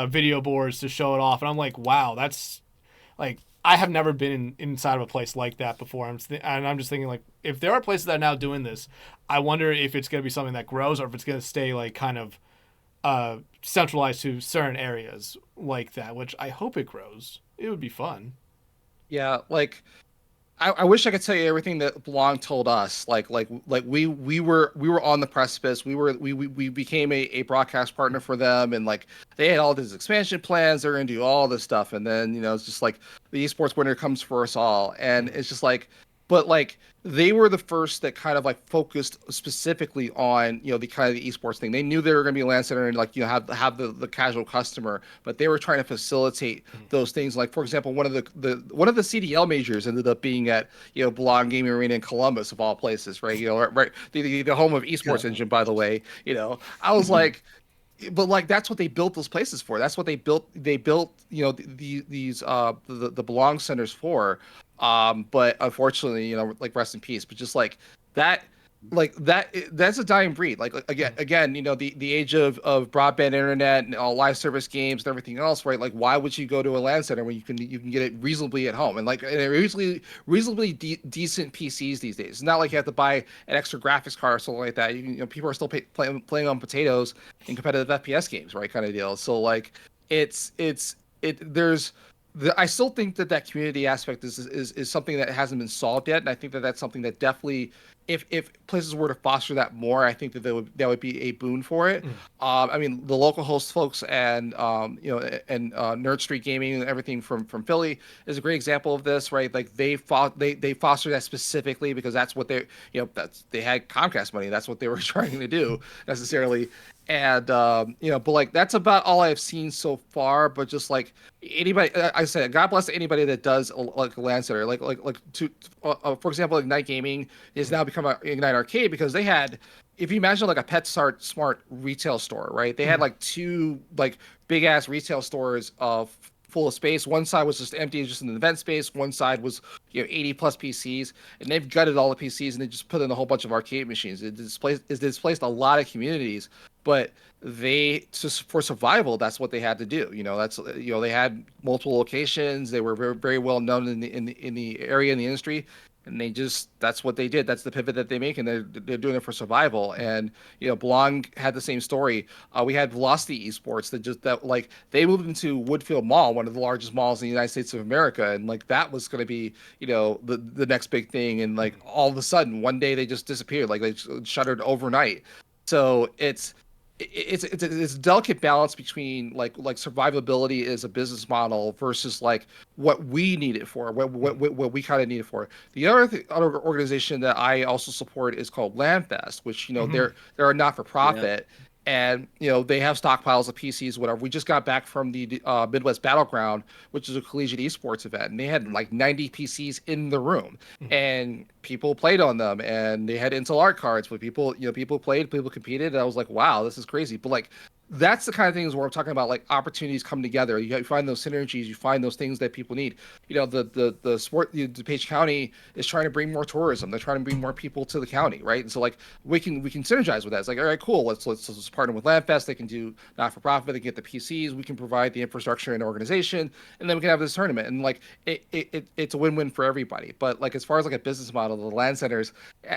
video boards to show it off, and I'm like, wow, that's like, I have never been inside of a place like that before. I'm just thinking, like, if there are places that are now doing this, I wonder if it's going to be something that grows, or if it's going to stay like kind of centralized to certain areas like that, which I hope it grows. It would be fun. Yeah, like, I wish I could tell you everything that Belong told us. Like we were on the precipice. We became a broadcast partner for them, and like they had all these expansion plans. They're gonna do all this stuff, and then it's just like the esports winter comes for us all, and it's just like, but like they were the first that kind of like focused specifically on the kind of the esports thing. They knew they were going to be a LAN Center and like have the casual customer, but they were trying to facilitate those things. Like, for example, one of the CDL majors ended up being at Belong Gaming Arena in Columbus, of all places, right? Right, the home of esports engine, by the way. I was like, but like that's what they built those places for. That's what they built. They built these the Belong Centers for. But unfortunately, like, rest in peace. But just like that, like that's a dying breed. Like again, the age of broadband internet and all live service games and everything else, right? Like, why would you go to a LAN center when you can get it reasonably at home, and like, and they're reasonably decent PCs these days. It's not like you have to buy an extra graphics card or something like that. People are still playing on potatoes in competitive FPS games, right? Kind of deal. So like, there's I still think that community aspect is something that hasn't been solved yet, and I think that's something that definitely, if places were to foster that more, I think that would be a boon for it. I mean, the local host folks and Nerd Street Gaming and everything from Philly is a great example of this, right? Like they foster that specifically because that's what they had Comcast money, that's what they were trying to do necessarily. And but like that's about all I've seen so far. But just like anybody, I said, God bless anybody that does like a LAN center, for example, Ignite Gaming has now become a Ignite Arcade because they had, if you imagine like a PetSmart retail store, right? They had like two like big ass retail stores of full of space. One side was just empty, just an event space. One side was 80 plus PCs, and they've gutted all the PCs and they just put in a whole bunch of arcade machines. It displaced a lot of communities, but just for survival, that's what they had to do. They had multiple locations. They were very, very well known in the area, in the industry, and that's what they did. That's the pivot that they make, and they're doing it for survival. And Belong had the same story. We had Velocity Esports that they moved into Woodfield Mall, one of the largest malls in the United States of America, and like that was going to be the next big thing. And like all of a sudden, one day they just disappeared, like they shuttered overnight. So it's a delicate balance between like survivability as a business model versus like what we need it for, what we kind of need it for. The other organization that I also support is called LANFest, which they're a not for profit. Yeah. And they have stockpiles of PCs, whatever. We just got back from the Midwest Battleground, which is a collegiate esports event, and they had like 90 PCs in the room, and people played on them, and they had Intel Art cards. But people played, people competed, and I was like, wow, this is crazy. But like, that's the kind of things where I'm talking about, like opportunities come together. You find those synergies, you find those things that people need. The sport, DuPage County is trying to bring more tourism. They're trying to bring more people to the county, right? And so like we can synergize with that. It's like, all right, cool. Let's partner with LANFest. They can do not for profit. They can get the PCs. We can provide the infrastructure and organization, and then we can have this tournament. And like it's a win-win for everybody. But like as far as like a business model, the LAN centers,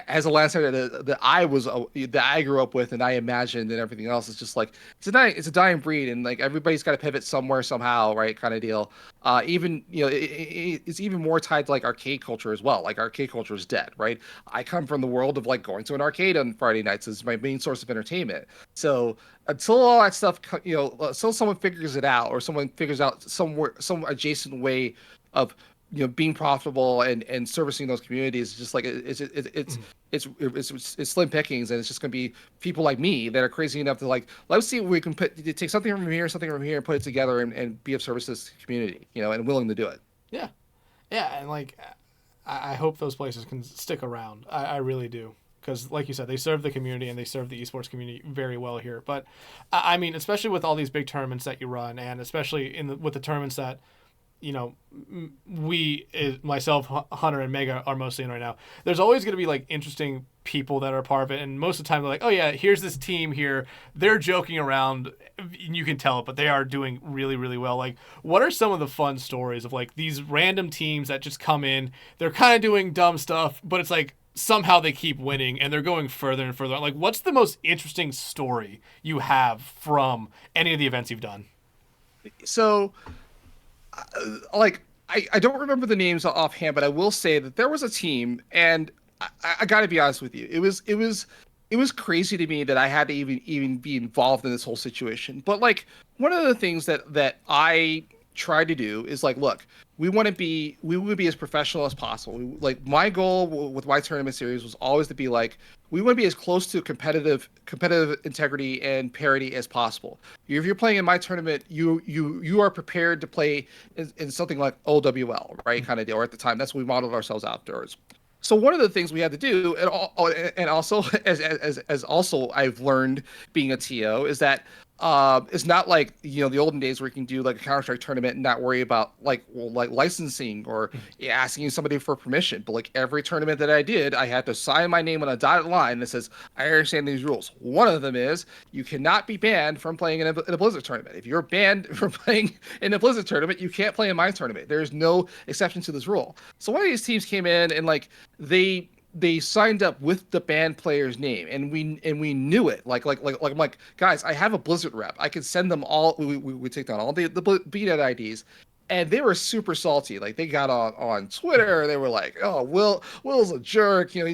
as a LAN center that I grew up with and I imagined and everything else, is just like it's a dying breed, and like everybody's got to pivot somewhere somehow, right? Kind of deal. Even it's even more tied to like arcade culture as well. Like arcade culture is dead, right? I come from the world of like going to an arcade on Friday nights as my main source of entertainment. So until all that stuff, until someone figures it out, or someone figures out some adjacent way of being profitable and servicing those communities, just like it's slim pickings, and it's just going to be people like me that are crazy enough to like, let's see if we can take something from here, and put it together and be of service to this community, and willing to do it. Yeah, and like I hope those places can stick around. I really do. Because, like you said, they serve the community and they serve the esports community very well here. But, I mean, especially with all these big tournaments that you run, and especially with the tournaments that, myself, Hunter, and Mega are mostly in right now, there's always going to be, like, interesting people that are a part of it. And most of the time, they're like, oh, yeah, here's this team here. They're joking around. You can tell it, but they are doing really, really well. Like, what are some of the fun stories of, like, these random teams that just come in? They're kind of doing dumb stuff, but it's like, somehow they keep winning and they're going further and further. Like, what's the most interesting story you have from any of the events you've done? So, like, I don't remember the names offhand, but I will say that there was a team, and I got to be honest with you, it was crazy to me that I had to even be involved in this whole situation. But like, one of the things that I try to do is like, look, we would be as professional as possible. Like, my goal with my tournament series was always to be like, we want to be as close to competitive integrity and parity as possible. If you're playing in my tournament, you are prepared to play in something like OWL, right? Kind of deal. Or at the time, that's what we modeled ourselves afterwards. So one of the things we had to do, and also as also I've learned being a TO, is that It's not like, you know, the olden days where you can do like a Counter-Strike tournament and not worry about like licensing or asking somebody for permission. But like every tournament that I did, I had to sign my name on a dotted line that says, I understand these rules. One of them is you cannot be banned from playing in a Blizzard tournament. If you're banned from playing in a Blizzard tournament, you can't play in my tournament. There's no exception to this rule. So one of these teams came in and like they signed up with the band player's name, and we knew it. Like I'm like, guys, I have a Blizzard rep. I can send them all. We take down all the BNet IDs, and they were super salty. Like they got on Twitter. They were like, oh, Will's a jerk. You know,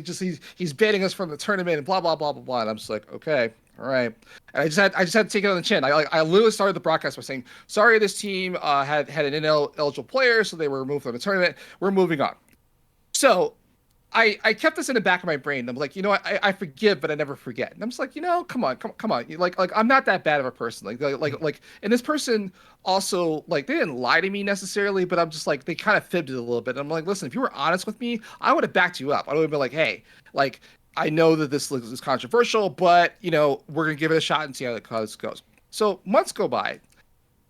he's banning us from the tournament and blah blah blah blah blah. And I'm just like, okay. All right, and I just had to take it on the chin. I literally started the broadcast by saying, "Sorry, this team had an ineligible player, so they were removed from the tournament. We're moving on." So I kept this in the back of my brain. I'm like, you know what? I forgive, but I never forget. And I'm just like, you know, come on. Like I'm not that bad of a person. And this person also, like, they didn't lie to me necessarily, but I'm just like, they kind of fibbed it a little bit. And I'm like, listen, if you were honest with me, I would have backed you up. I would have been like, hey, like, I know that this is controversial, but you know, we're gonna give it a shot and see how this goes. So months go by,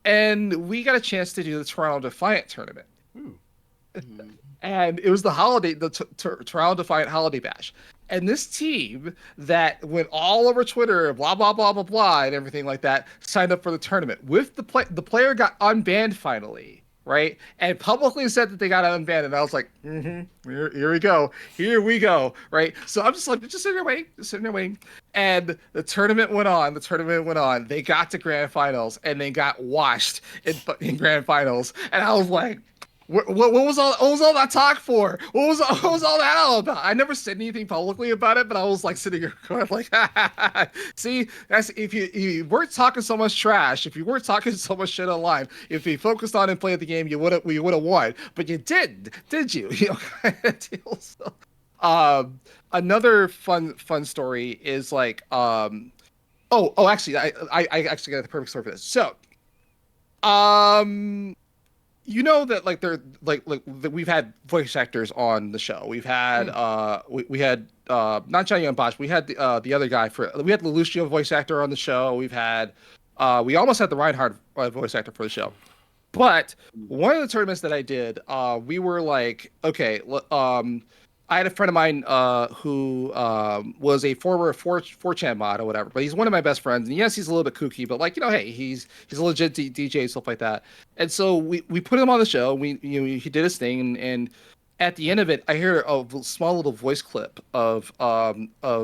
and we got a chance to do the Toronto Defiant tournament. And it was the Toronto Defiant Holiday Bash. And this team that went all over Twitter, blah, blah, blah, blah, blah, and everything like that, signed up for the tournament. With the player got unbanned finally, right? And publicly said that they got unbanned. And I was like, here we go, right? So I'm just like, just sitting there waiting. And the tournament went on. They got to grand finals, and they got washed in grand finals. And I was like, what was all that talk for? What was all that all about? I never said anything publicly about it, but I was like sitting here going like, see, that's if you weren't talking so much trash, if you weren't talking so much shit online, if you focused on and played the game, we would have won. But you did you? You know, kind of deal. So, another fun story is like, actually, I actually got the perfect story for this. So, you know that like they're like we've had voice actors on the show. We've had we had not Johnny and Bosch. We had the other guy we had the Lucio voice actor on the show. We've had we almost had the Reinhardt voice actor for the show. But one of the tournaments that I did, we were like, okay, I had a friend of mine who was a former 4chan mod or whatever, but he's one of my best friends. And yes, he's a little bit kooky, but like, you know, hey, he's a legit DJ and stuff like that. And so we put him on the show. He did his thing, and at the end of it, I hear a small little voice clip of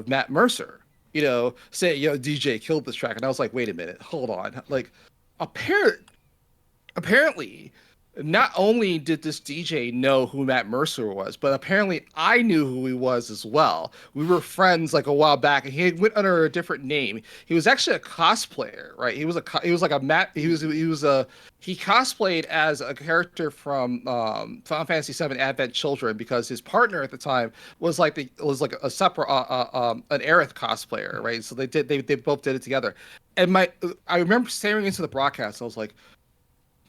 Matt Mercer, you know, say, you know, DJ killed this track, and I was like, wait a minute, hold on, like, apparently. Not only did this DJ know who Matt Mercer was, but apparently I knew who he was as well. We were friends like a while back, and he went under a different name. He was actually a cosplayer, right? He cosplayed as a character from Final Fantasy VII Advent Children, because his partner at the time was like a separate an Aerith cosplayer, right? So they both did it together. And I remember staring into the broadcast. I was like,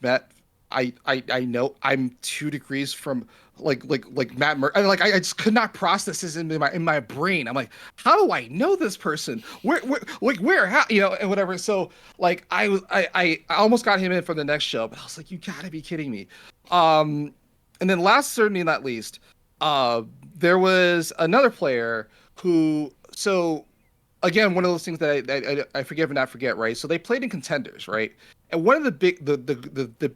Matt, I know I'm 2 degrees from like Matt Murray. I just could not process this in my brain. I'm like, how do I know this person? Where how, you know, and whatever. So like I almost got him in for the next show, but I was like, you gotta be kidding me. And then last, certainly not least, there was another player who, so again, one of those things that I forgive and not forget, right? So they played in Contenders, right? And one of the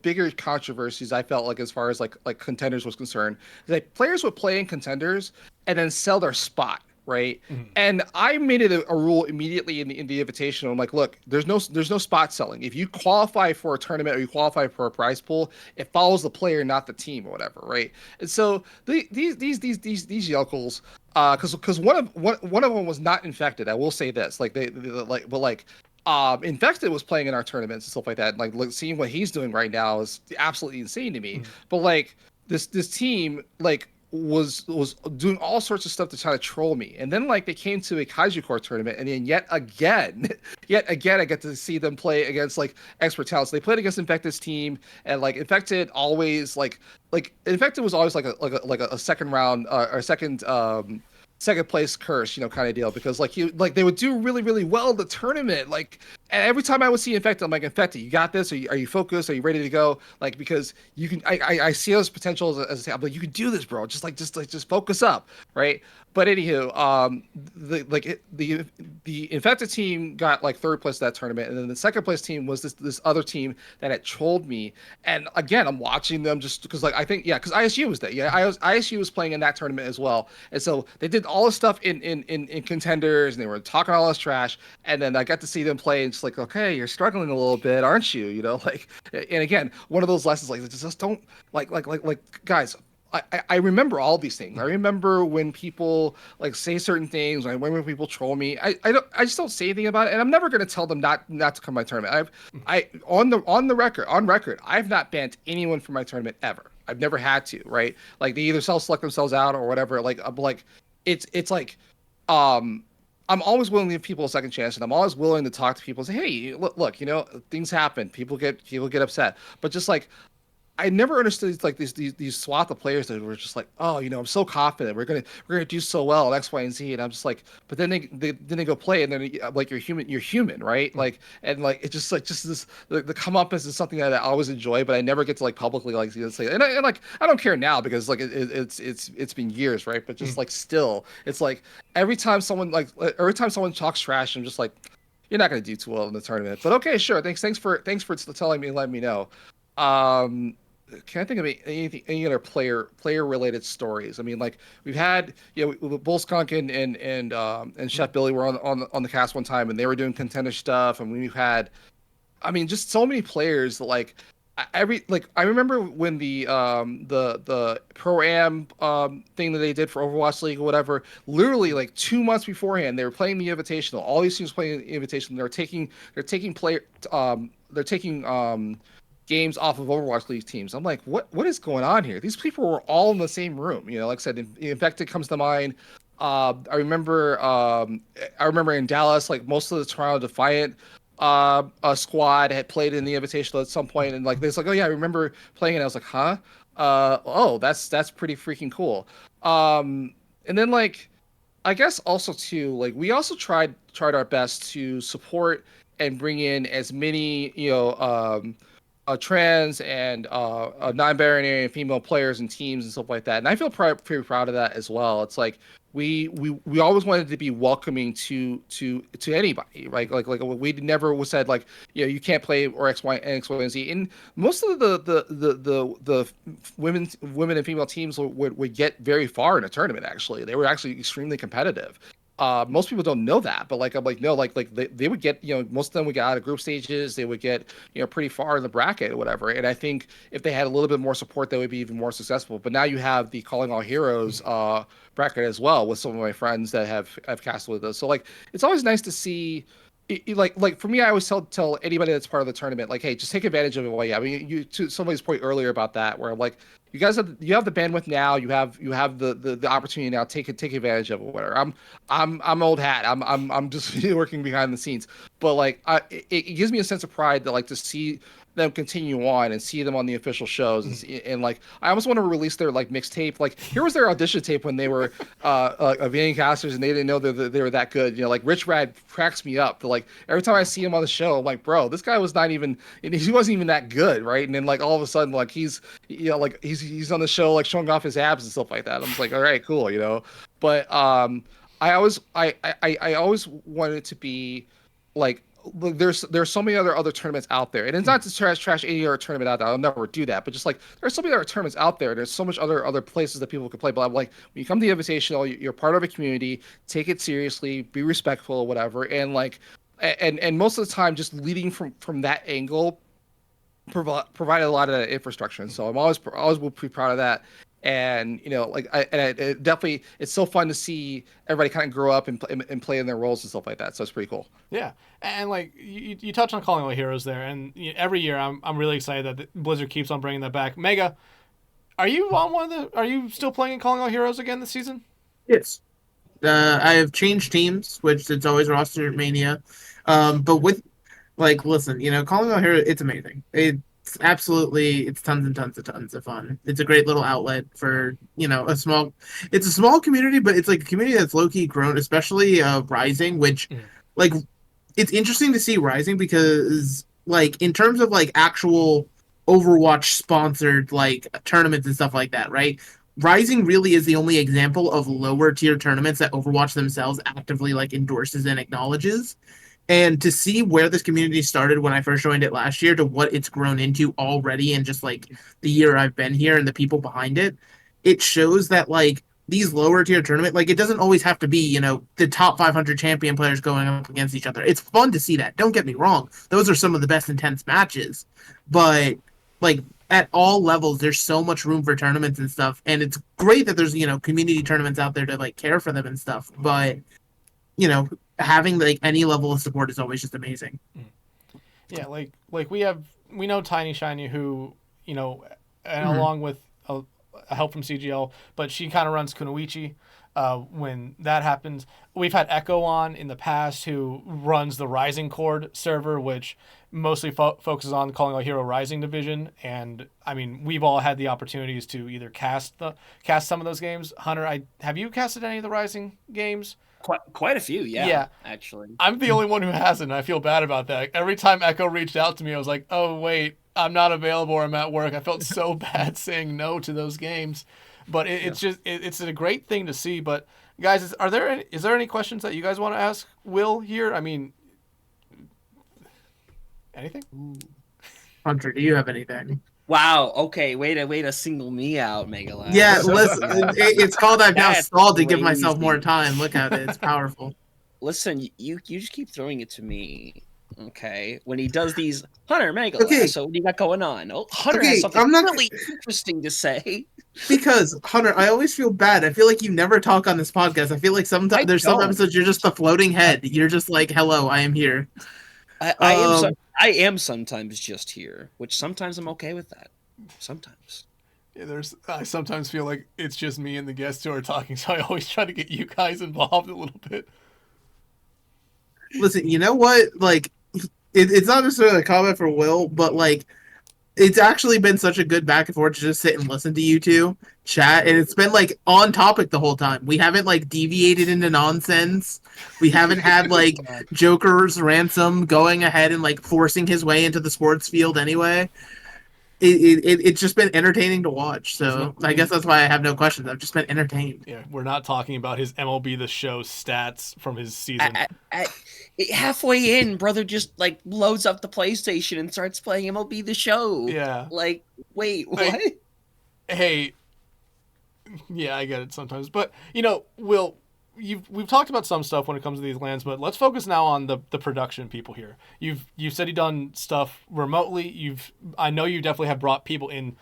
bigger controversies I felt like, as far as like Contenders was concerned, is that players would play in Contenders and then sell their spot, right? Mm-hmm. And I made it a rule immediately in the invitation. I'm like, look, there's no spot selling. If you qualify for a tournament or you qualify for a prize pool, it follows the player, not the team or whatever, right? And so these yokels, because one of them was not infected. I will say this, Infected was playing in our tournaments and stuff like that. And like seeing what he's doing right now is absolutely insane to me. Mm-hmm. But like this team like was doing all sorts of stuff to try to troll me. And then like they came to a Kaiju Core tournament, and then yet again I get to see them play against like expert talents. They played against Infected's team, and like Infected always like Infected was always like a second round or second place curse, you know, kind of deal, because like they would do really, really well in the tournament. Like And every time I would see Infected, I'm like, Infected, you got this? Are you focused? Are you ready to go? Like, because you can, I see those potential as I'm like, you can do this, bro. Just focus up, right? But anywho, the Infected team got like third place that tournament, and then the second place team was this other team that had trolled me. And again, I'm watching them just because, like, I think, yeah, because ISU was there. Yeah, ISU was playing in that tournament as well, and so they did all this stuff in contenders, and they were talking all this trash, and then I got to see them play, and it's like, okay, you're struggling a little bit, aren't you? You know, like, and again, one of those lessons, like, just don't like guys. I remember all these things. I remember when people like say certain things. I remember when people troll me. I just don't say anything about it, and I'm never going to tell them not to come to my tournament. On the record, I've not banned anyone from my tournament ever. I've never had to, right? Like they either self-select themselves out or whatever. Like it's like I'm always willing to give people a second chance, and I'm always willing to talk to people and say, hey, look, you know, things happen. People get upset, but just like I never understood like these swath of players that were just like, oh, you know, I'm so confident we're gonna do so well X, Y, and Z, and I'm just like, but then they go play, and then like you're human, right? Like, and like it's just this the comeuppance is something that I always enjoy, but I never get to like publicly like say, and like I don't care now because like it's been years, right? But just like still, it's like every time someone talks trash, I'm just like, you're not gonna do too well in the tournament, but okay, sure, thanks for telling me and letting me know. Can I think of any other player related stories? I mean, like we've had, you know, Bull Skunk and Chef Billy were on the cast one time, and they were doing contender stuff, and we've had, I mean, just so many players that like I remember when the Pro-Am thing that they did for Overwatch League or whatever, literally like 2 months beforehand, they were playing the Invitational. All these teams playing the Invitational. They're taking games off of Overwatch League teams. I'm like, what is going on here? These people were all in the same room. You know, like I said, Infected comes to mind. I remember in Dallas, like most of the Toronto Defiant squad had played in the Invitational at some point, and like like, oh yeah, I remember playing it. I was like, huh? Oh, that's pretty freaking cool. And then like, I guess also too, like we also tried our best to support and bring in as many, you know, trans and non-binary and female players and teams and stuff like that, and I feel pretty proud of that as well. It's like we always wanted to be welcoming to anybody, right? Like we never was said like, you know, you can't play or X, Y, and Z. And most of the women and female teams would get very far in a tournament. Actually, they were actually extremely competitive. Most people don't know that, but like I'm like, no, like they would get, you know, most of them would get out of group stages, they would get, you know, pretty far in the bracket or whatever. And I think if they had a little bit more support, they would be even more successful. But now you have the Calling All Heroes bracket as well with some of my friends that have casted with us. So like it's always nice to see. Like for me, I always tell anybody that's part of the tournament, like, hey, just take advantage of it while you. I mean, you to somebody's point earlier about that, where I'm like, you guys have the bandwidth now, you have the opportunity now. Take advantage of it. Whatever. I'm old hat. I'm just working behind the scenes, but like, it gives me a sense of pride to like to see them continue on and see them on the official shows and like I almost want to release their like mixtape. Like here was their audition tape when they were Vietnamese casters and they didn't know that they were that good. You know, like Rich Rad cracks me up. Like every time I see him on the show, I'm like, bro, this guy was not even, he wasn't even that good, right? And then like all of a sudden, like he's, you know, like he's on the show like showing off his abs and stuff like that. I'm just like, all right, cool, you know. But I always wanted it to be like, look, there's so many other tournaments out there, and it's not to trash any other tournament out there. I'll never do that, but just like there's so many other tournaments out there. There's so much other places that people could play. But I'm like, when you come to the Invitational, you're part of a community. Take it seriously, be respectful, or whatever. And like, and most of the time, just leading from that angle provided a lot of that infrastructure. And so I'm always will be proud of that. And you know, like it definitely, it's so fun to see everybody kind of grow up and play in their roles and stuff like that. So it's pretty cool. Yeah, and like you touch on Calling All Heroes there, and every year I'm really excited that Blizzard keeps on bringing that back. Mega, are you still playing in Calling All Heroes again this season? Yes. I have changed teams, which it's always roster mania. But with like, listen, you know, Calling All Heroes, it's amazing. It's tons and tons of fun. It's a great little outlet for, you know, it's a small community, but it's like a community that's low-key grown, especially Rising, which like it's interesting to see Rising because, like, in terms of like actual Overwatch sponsored like tournaments and stuff like that, right? Rising really is the only example of lower tier tournaments that Overwatch themselves actively like endorses and acknowledges. And to see where this community started when I first joined it last year to what it's grown into already in just like the year I've been here and the people behind it, it shows that like these lower tier tournament, like it doesn't always have to be, the top 500 champion players going up against each other. It's fun to see that. Don't get me wrong. Those are some of the best intense matches. But like at all levels, there's so much room for tournaments and stuff. And it's great that there's, community tournaments out there to like care for them and stuff. But, having like any level of support is always just amazing. Yeah, like we know Tiny Shiny who, and along with a help from CGL, but she kind of runs Kunoichi. When that happens, we've had Echo on in the past who runs the Rising Cord server, which mostly focuses on calling a Hero Rising division. And I mean, we've all had the opportunities to either cast some of those games. Hunter, have you casted any of the Rising games? Quite a few, yeah. Actually, I'm the only one who hasn't. And I feel bad about that. Every time Echo reached out to me, I was like, "Oh wait, I'm not available or I'm at work." I felt so bad saying no to those games, but it's a great thing to see. But guys, is there any questions that you guys want to ask Will here? I mean, anything? Hunter, do you have anything? Wow. Okay. Way to single me out, Megalass. Yeah, listen. It's called I've now That's stalled to give crazy. myself more time. Look at it. It's powerful. Listen, you just keep throwing it to me. Okay. When he does these Hunter Megalass, Okay. so what do you got going on? Oh, Hunter Okay, has something I'm not- really interesting to say. Because Hunter, I always feel bad. I feel like you never talk on this podcast. I feel like sometimes there's some don't. episodes you're just the floating head. You're just like, "Hello, I am here." I am sometimes just here, which sometimes I'm okay with that. Sometimes. Yeah, I sometimes feel like it's just me and the guests who are talking, so I always try to get you guys involved a little bit. Listen, you know what? Like, it's not necessarily a comment for Will, but like, it's actually been such a good back and forth to just sit and listen to you two chat, and it's been like on topic the whole time. We haven't like deviated into nonsense. We haven't had like Joker's ransom going ahead and like forcing his way into the sports field anyway. It's just been entertaining to watch. So I guess that's why I have no questions. I've just been entertained. Yeah, we're not talking about his MLB The Show stats from his season. Halfway in, brother just like loads up the PlayStation and starts playing MLB The Show. Yeah. Like, wait, what? Hey, yeah, I get it sometimes, but Will, we've talked about some stuff when it comes to these LANs, but let's focus now on the production people here. You've said you've done stuff remotely. I know you definitely have brought people in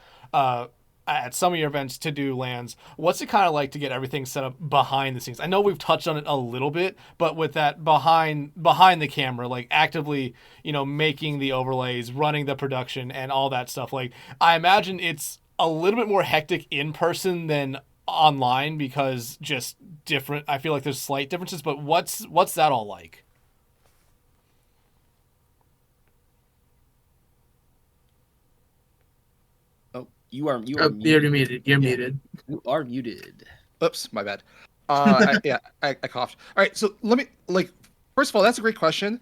at some of your events to do LANs. What's it kind of like to get everything set up behind the scenes? I know we've touched on it a little bit, but with that behind the camera, like actively, making the overlays, running the production and all that stuff. Like, I imagine it's a little bit more hectic in person than online because just different. I feel like there's slight differences, but what's that all like? Oh, you are You're muted. You're muted. You are muted. Oops, my bad. I coughed. All right, so let me first of all, that's a great question,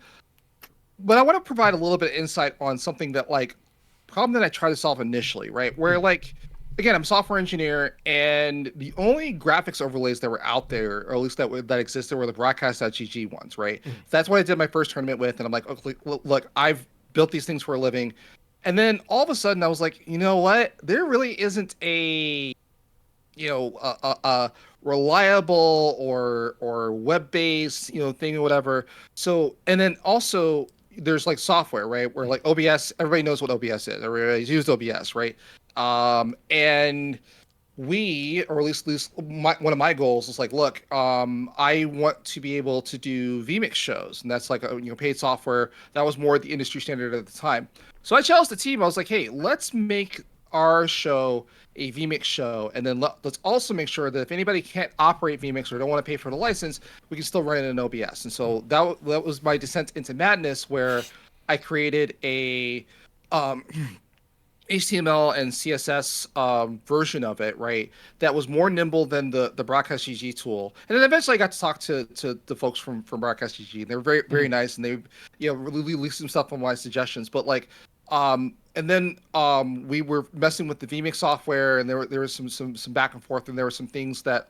but I want to provide a little bit of insight on something that problem that I tried to solve initially, right? Where again, I'm a software engineer, and the only graphics overlays that were out there, or at least that existed, were the broadcast.gg ones, right? That's what I did my first tournament with, and I'm like, okay, look, I've built these things for a living. And then all of a sudden I was like, you know what? There really isn't a reliable or web-based, thing or whatever. So, and then also there's software, right? Where OBS, everybody knows what OBS is. Everybody's used OBS, right? And we, or at least one of my goals is look, I want to be able to do vMix shows, and that's paid software. That was more the industry standard at the time. So I challenged the team. I was like, hey, let's make our show a vMix show, and then let's also make sure that if anybody can't operate vMix or don't want to pay for the license, we can still run it in OBS. And so that was my descent into madness, where I created a HTML and CSS version of it, right? That was more nimble than the Broadcast GG tool. And then eventually I got to talk to the folks from Broadcast GG. They were very nice, and they released some stuff on my suggestions. But like, and then we were messing with the vMix software, and there was some back and forth, and there were some things that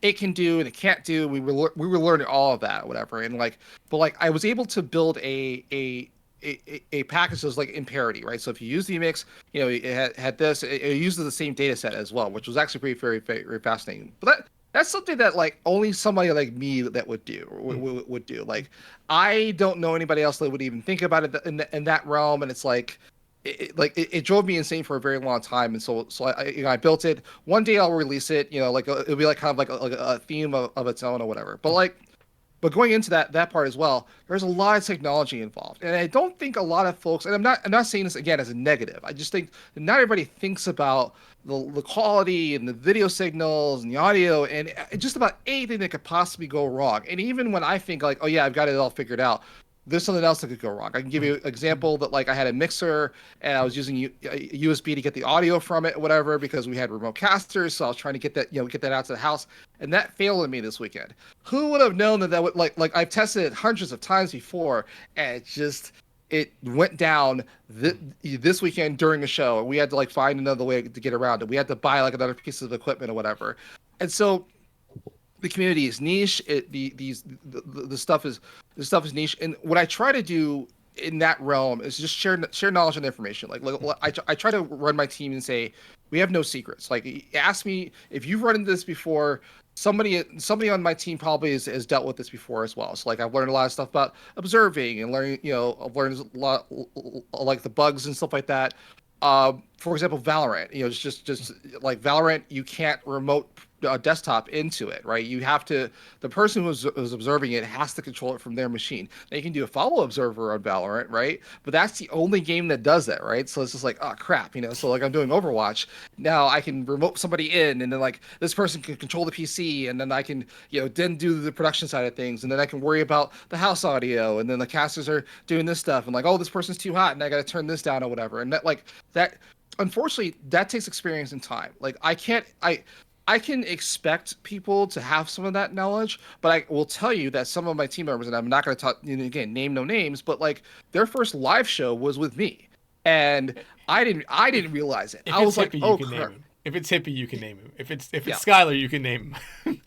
it can do and it can't do. We were learning all of that, or whatever. And like, but like I was able to build a package that was like in parity, right? So if you use vMix, it had this, it uses the same data set as well, which was actually very fascinating. But that's something that like only somebody like me that would do would do. Like, I don't know anybody else that would even think about it in that realm, and it's like. It drove me insane for a very long time, and so I built it. One day I'll release it, like it'll be like kind of like a theme of its own or whatever. But going into that part as well, there's a lot of technology involved, and I don't think a lot of folks. And I'm not saying this again as a negative. I just think that not everybody thinks about the quality and the video signals and the audio and just about anything that could possibly go wrong. And even when I think like, oh yeah, I've got it all figured out, there's something else that could go wrong. I can give you an example that like I had a mixer and I was using USB to get the audio from it or whatever because we had remote casters. So I was trying to get that out to the house, and that failed on me this weekend. Who would have known that would like I've tested it hundreds of times before, and it went down this weekend during a show. We had to like find another way to get around it. We had to buy like another piece of equipment or whatever. And so the community is niche. The stuff is niche, and what I try to do in that realm is just share knowledge and information. Like I try to run my team and say we have no secrets. Like, ask me if you've run into this before. Somebody on my team probably has dealt with this before as well. So like I've learned a lot of stuff about observing and learning. I've learned a lot like the bugs and stuff like that. For example, Valorant. Just like Valorant, you can't remote desktop into it, right? You have to. The person who's observing it has to control it from their machine. They can do a follow observer on Valorant, right? But that's the only game that does that, right? So it's just like, oh crap, So like I'm doing Overwatch now, I can remote somebody in, and then like this person can control the PC, and then I can then do the production side of things, and then I can worry about the house audio, and then the casters are doing this stuff, and like, oh, this person's too hot, and I got to turn this down or whatever, and that. Unfortunately, that takes experience and time. Like I can expect people to have some of that knowledge, but I will tell you that some of my team members, and I'm not going to talk, again, name no names, but like their first live show was with me, and I didn't realize it. I was like, oh crap. If it's Hippie, you can name him. If it's Skylar, you can name him.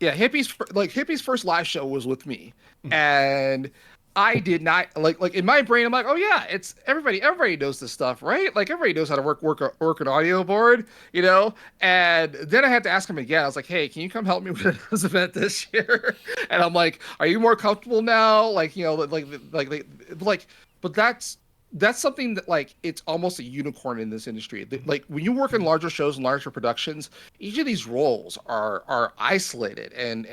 Yeah, Hippie's first live show was with me, and I did not like in my brain. I'm like, oh yeah, it's everybody knows this stuff, right? Like everybody knows how to work an audio board, And then I had to ask him again. I was like, hey, can you come help me with this event this year? And I'm like, are you more comfortable now? But that's something that like it's almost a unicorn in this industry. Like when you work in larger shows and larger productions, each of these roles are isolated and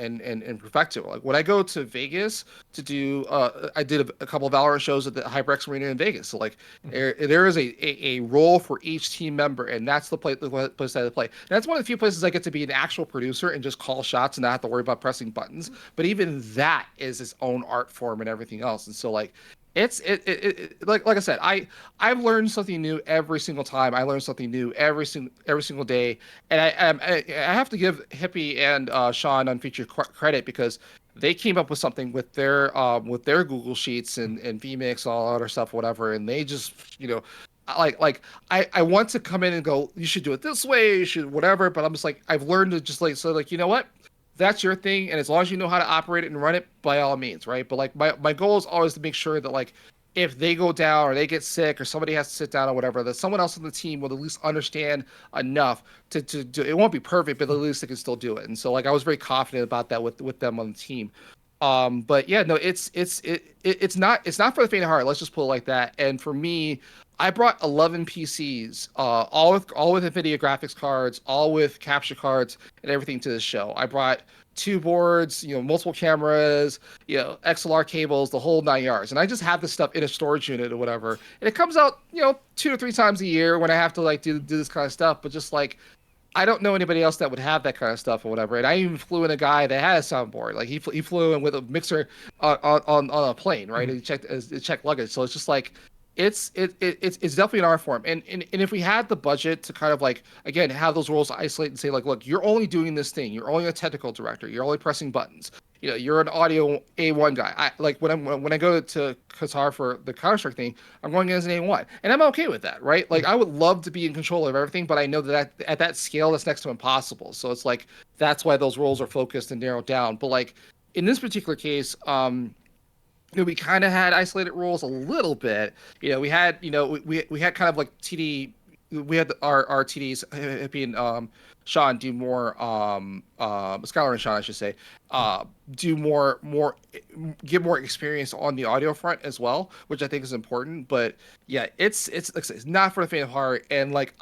perfected. Like when I go to Vegas to do, I did a couple of Valorant shows at the HyperX Arena in Vegas. So like there is a role for each team member, and that's the place that I play. And that's one of the few places I get to be an actual producer and just call shots and not have to worry about pressing buttons. But even that is its own art form and everything else. And so like. It's like I said, I've learned something new every single time. I learn something new every single day, and I have to give Hippie and Sean Unfeatured credit because they came up with something with their Google Sheets and vMix, all other stuff, whatever, and they just I want to come in and go, you should do it this way, you should whatever, but I'm just like I've learned to just like you know what. That's your thing, and as long as you know how to operate it and run it, by all means, right? But like my goal is always to make sure that like if they go down or they get sick or somebody has to sit down or whatever, that someone else on the team will at least understand enough to do. It won't be perfect, but at least they can still do it. And so like I was very confident about that with them on the team. But yeah, no, it's not for the faint of heart. Let's just put it like that. And for me, I brought 11 PCs, all with NVIDIA graphics cards, all with capture cards and everything to this show. I brought 2 boards, multiple cameras, XLR cables, the whole 9 yards. And I just have this stuff in a storage unit or whatever. And it comes out, 2 or 3 times a year when I have to like do this kind of stuff. But just like, I don't know anybody else that would have that kind of stuff or whatever. And I even flew in a guy that had a soundboard. Like he flew in with a mixer on a plane, right? Mm-hmm. And he checked luggage. So it's just like, it's definitely an art form. And if we had the budget to kind of like, again, have those roles isolate and say like, look, you're only doing this thing. You're only a technical director. You're only pressing buttons. You're an audio A1 guy. I like when I go to Qatar for the Counter-Strike thing, I'm going as an A1, and I'm okay with that, right? Like I would love to be in control of everything, but I know that at that scale, that's next to impossible. So it's like that's why those roles are focused and narrowed down. But like in this particular case, we kind of had isolated roles a little bit. We had, we had kind of like TD. We had our TDs, Hippie and Sean, do more. Skylar and Sean, I should say, do more, get more experience on the audio front as well, which I think is important. But yeah, it's like I say, it's not for the faint of heart. And like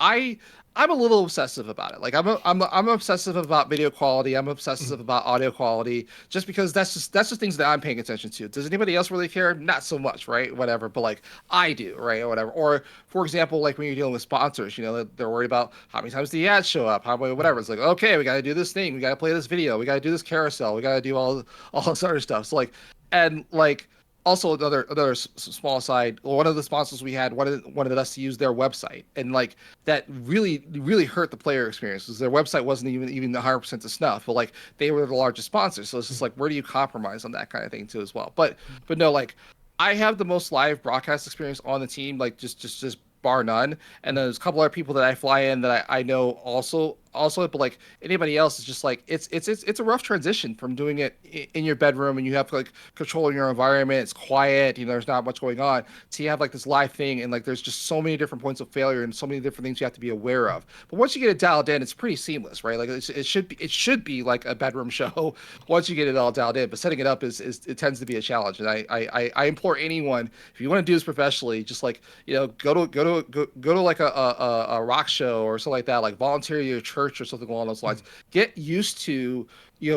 I'm a little obsessive about it. Like I'm obsessive about video quality. I'm obsessive about audio quality, just because that's just things that I'm paying attention to. Does anybody else really care? Not so much, right? Whatever. But like I do, right? Or whatever. Or for example, like when you're dealing with sponsors, they're worried about how many times the ads show up, how many whatever. It's like, okay, we got to do this thing, we got to play this video, we got to do this carousel, we got to do all this other stuff. So like, and like. Also, another small side. One of the sponsors we had wanted us to use their website, and like that really hurt the player experience because their website wasn't even 100% to snuff. But like they were the largest sponsor, so it's just like where do you compromise on that kind of thing too as well. But no, like I have the most live broadcast experience on the team, like just bar none. And then there's a couple other people that I fly in that I know also, but like anybody else is just like it's a rough transition from doing it in your bedroom and you have to like control your environment. It's quiet, there's not much going on. So you have like this live thing and like there's just so many different points of failure and so many different things you have to be aware of. But once you get it dialed in, it's pretty seamless, right? Like it should be like a bedroom show once you get it all dialed in. But setting it up is it tends to be a challenge. And I implore anyone, if you want to do this professionally, just like go to like a rock show or something like that, like volunteer at your church or something along those lines. Get used to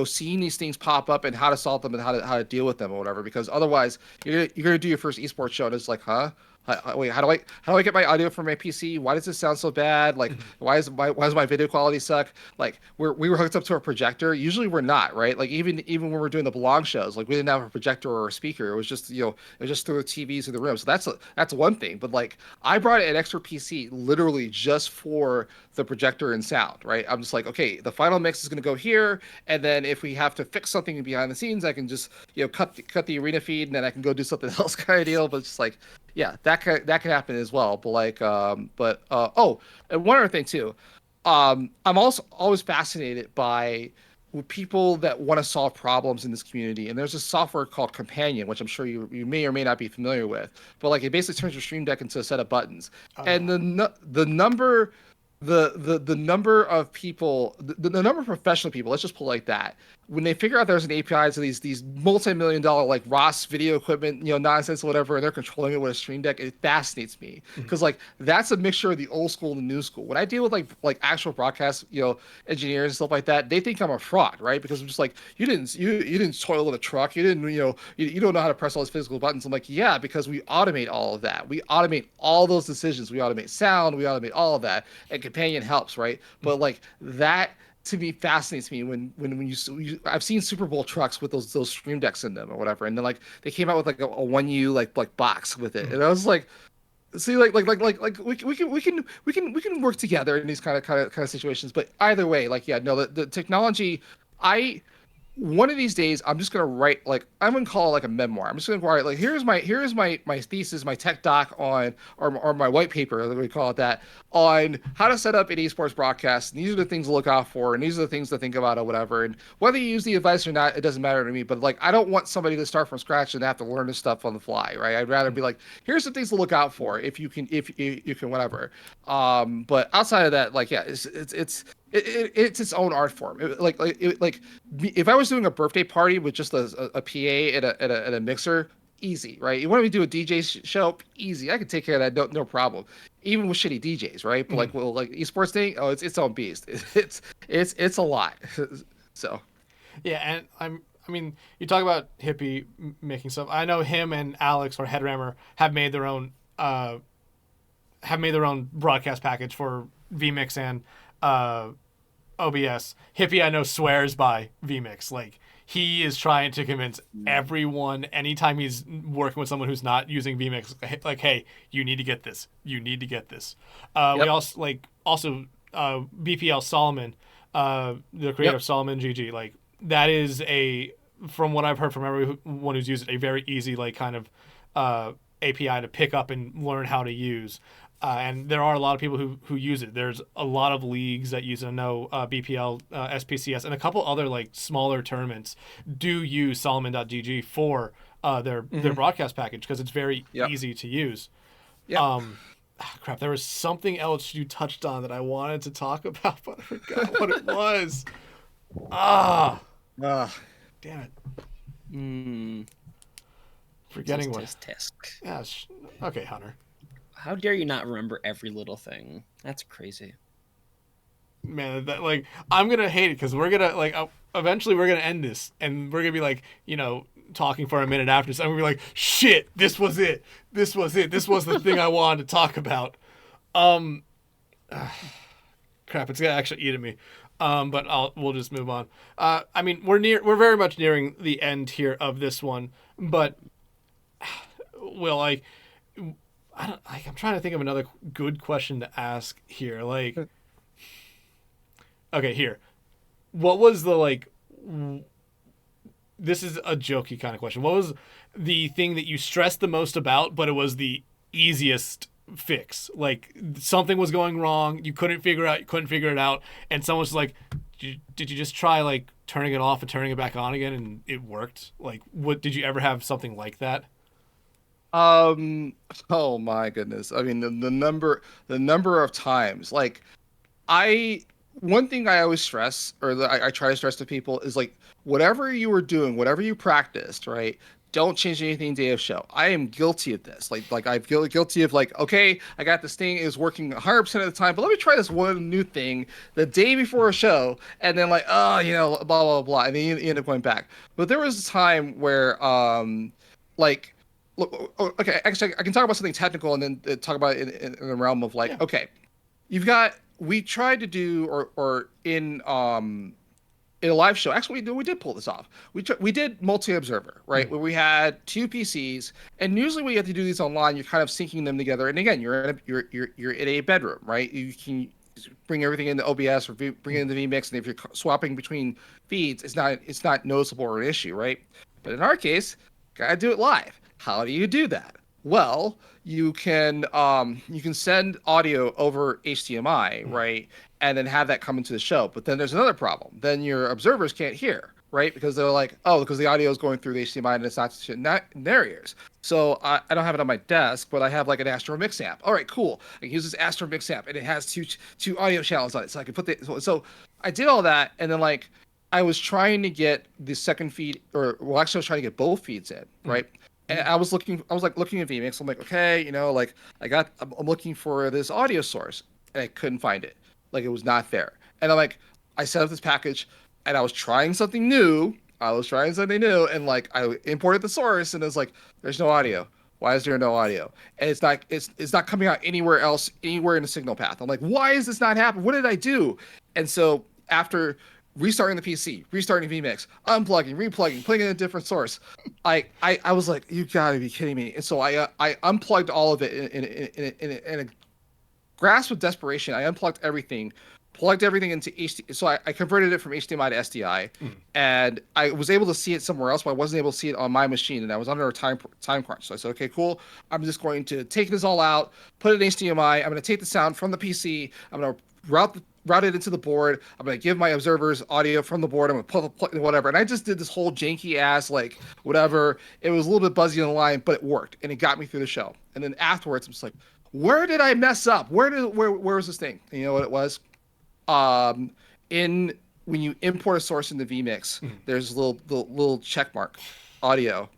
seeing these things pop up and how to solve them and how to deal with them or whatever, because otherwise you're gonna do your first esports show and it's like, huh? Wait, how do I get my audio from my PC? Why does this sound so bad? Like, why does my video quality suck? Like, we were hooked up to a projector. Usually we're not, right? Like even when we're doing the Belong shows, like we didn't have a projector or a speaker. It was just it was just through the TVs in the room. So that's one thing. But like I brought an extra PC literally just for the projector and sound, right? I'm just like, okay, the final mix is gonna go here, and then if we have to fix something behind the scenes, I can just cut the arena feed, and then I can go do something else kind of deal. But it's just like, yeah, that can happen as well. But like, and one other thing too, I'm also always fascinated by people that want to solve problems in this community. And there's a software called Companion, which I'm sure you may or may not be familiar with. But like, it basically turns your Stream Deck into a set of buttons, and the number. The number of people, the number of professional people, let's just put it like that, when they figure out there's an API to these multi-million-dollar like ROS video equipment, nonsense or whatever, and they're controlling it with a Stream Deck, it fascinates me because like that's a mixture of the old school and the new school. When I deal with like actual broadcast engineers and stuff like that, they think I'm a fraud, right? Because I'm just like, you didn't toil in a truck, you didn't you don't know how to press all those physical buttons. I'm like, yeah, because we automate all of that, we automate all those decisions, we automate sound, we automate all of that, and Companion helps, right? But like that to me fascinates me when I've seen Super Bowl trucks with those Stream Decks in them or whatever, and then like they came out with like a 1U like box with it, and I was like, see, like we can work together in these kind of situations. But either way, like, yeah, no, the technology, one of these days I'm just gonna write, like, I'm gonna call it like a memoir. I'm just gonna write like, here's my thesis, my tech doc on, or my white paper, we call it that, on how to set up an esports broadcast. And these are the things to look out for, and these are the things to think about or whatever. And whether you use the advice or not, it doesn't matter to me. But like, I don't want somebody to start from scratch and have to learn this stuff on the fly, right? I'd rather be like, here's the things to look out for if you can whatever. But outside of that, like, yeah, it's its own art form. If I was doing a birthday party with just a PA and a mixer, easy, right? You want me to do a DJ show? Easy. I can take care of that, no problem. Even with shitty DJs, right? But like esports thing, oh, it's its own beast. It's a lot. So, yeah, and I mean, you talk about Hippie making stuff. I know him and Alex or Headrammer have made their own broadcast package for vMix and OBS. Hippie, I know, swears by vMix. Like, he is trying to convince everyone anytime he's working with someone who's not using vMix, like, hey, you need to get this. You need to get this. We also BPL Solomon, the creator of Solomon GG, like that is from what I've heard from everyone who's used it, a very easy like kind of API to pick up and learn how to use. And there are a lot of people who use it. There's a lot of leagues that use it. I know BPL, SPCS, and a couple other like smaller tournaments do use Solomon.gg for their broadcast package because it's very easy to use. Yep. Crap, there was something else you touched on that I wanted to talk about, but I forgot what it was. Damn it. Forgetting what. Tisk. Yeah. Okay, Hunter. How dare you not remember every little thing? That's crazy. Man, that like I'm gonna hate it because we're gonna like eventually we're gonna end this and we're gonna be like talking for a minute after this. I'm gonna be like, shit, this was it. This was it. This was the thing I wanted to talk about. Crap, it's gonna actually eat at me. But we'll just move on. I mean, we're very much nearing the end here of this one, but I'm trying to think of another good question to ask here. Like, okay, here. What was the this is a jokey kind of question. What was the thing that you stressed the most about, but it was the easiest fix? Like something was going wrong, you couldn't figure it out, and someone's like, did you just try like turning it off and turning it back on again and it worked? Like, what did you ever have something like that? Oh my goodness. I mean, the number of times, like, one thing I always stress, or I try to stress to people is like, whatever you were doing, whatever you practiced, right? Don't change anything day of show. I am guilty of this. Like I'm guilty of like, okay, I got this thing is working 100% of the time, but let me try this one new thing the day before a show, and then like, blah blah blah, and then you end up going back. But there was a time where, like. Look, okay, actually, I can talk about something technical and then talk about it in the realm of like, okay, we tried to do, or in a live show, actually, we did pull this off. We did multi-observer, right? Where we had two PCs, and usually when you have to do these online, you're kind of syncing them together. And again, you're in a bedroom, right? You can bring everything into OBS or bring it into vMix, and if you're swapping between feeds, it's not noticeable or an issue, right? But in our case, gotta do it live. How do you do that? Well, you can send audio over HDMI, right, and then have that come into the show. But then there's another problem. Then your observers can't hear, right, because they're like, because the audio is going through the HDMI and it's not in their ears. So I don't have it on my desk, but I have like an Astro Mix amp. All right, cool. I can use this Astro Mix amp, and it has two audio channels on it, so I can put so I did all that, and then like I was trying to get the second feed, actually I was trying to get both feeds in, right. And I was looking at vMix. I'm like, okay, like I'm looking for this audio source, and I couldn't find it. Like it was not there. And I set up this package, and I was trying something new. And like I imported the source, and it's like, there's no audio. Why is there no audio? And it's not coming out anywhere else, anywhere in the signal path. I'm like, why is this not happening? What did I do? And so after restarting the PC, restarting vMix, unplugging, replugging, putting in a different source, I was like, you gotta be kidding me. And so I unplugged all of it in a grasp of desperation. I unplugged everything, plugged everything into HDMI. So I converted it from HDMI to SDI, and I was able to see it somewhere else, but I wasn't able to see it on my machine, and I was under a time crunch. So I said, okay, cool. I'm just going to take this all out, put it in HDMI. I'm going to take the sound from the PC. I'm going to route it into the board. I'm going to give my observers audio from the board. I'm going to plug whatever. And I just did this whole janky ass, like, whatever. It was a little bit buzzy on the line, but it worked. And it got me through the show. And then afterwards, I'm just like, where did I mess up? Where was this thing? And you know what it was? When you import a source into vMix, there's a little check mark, audio.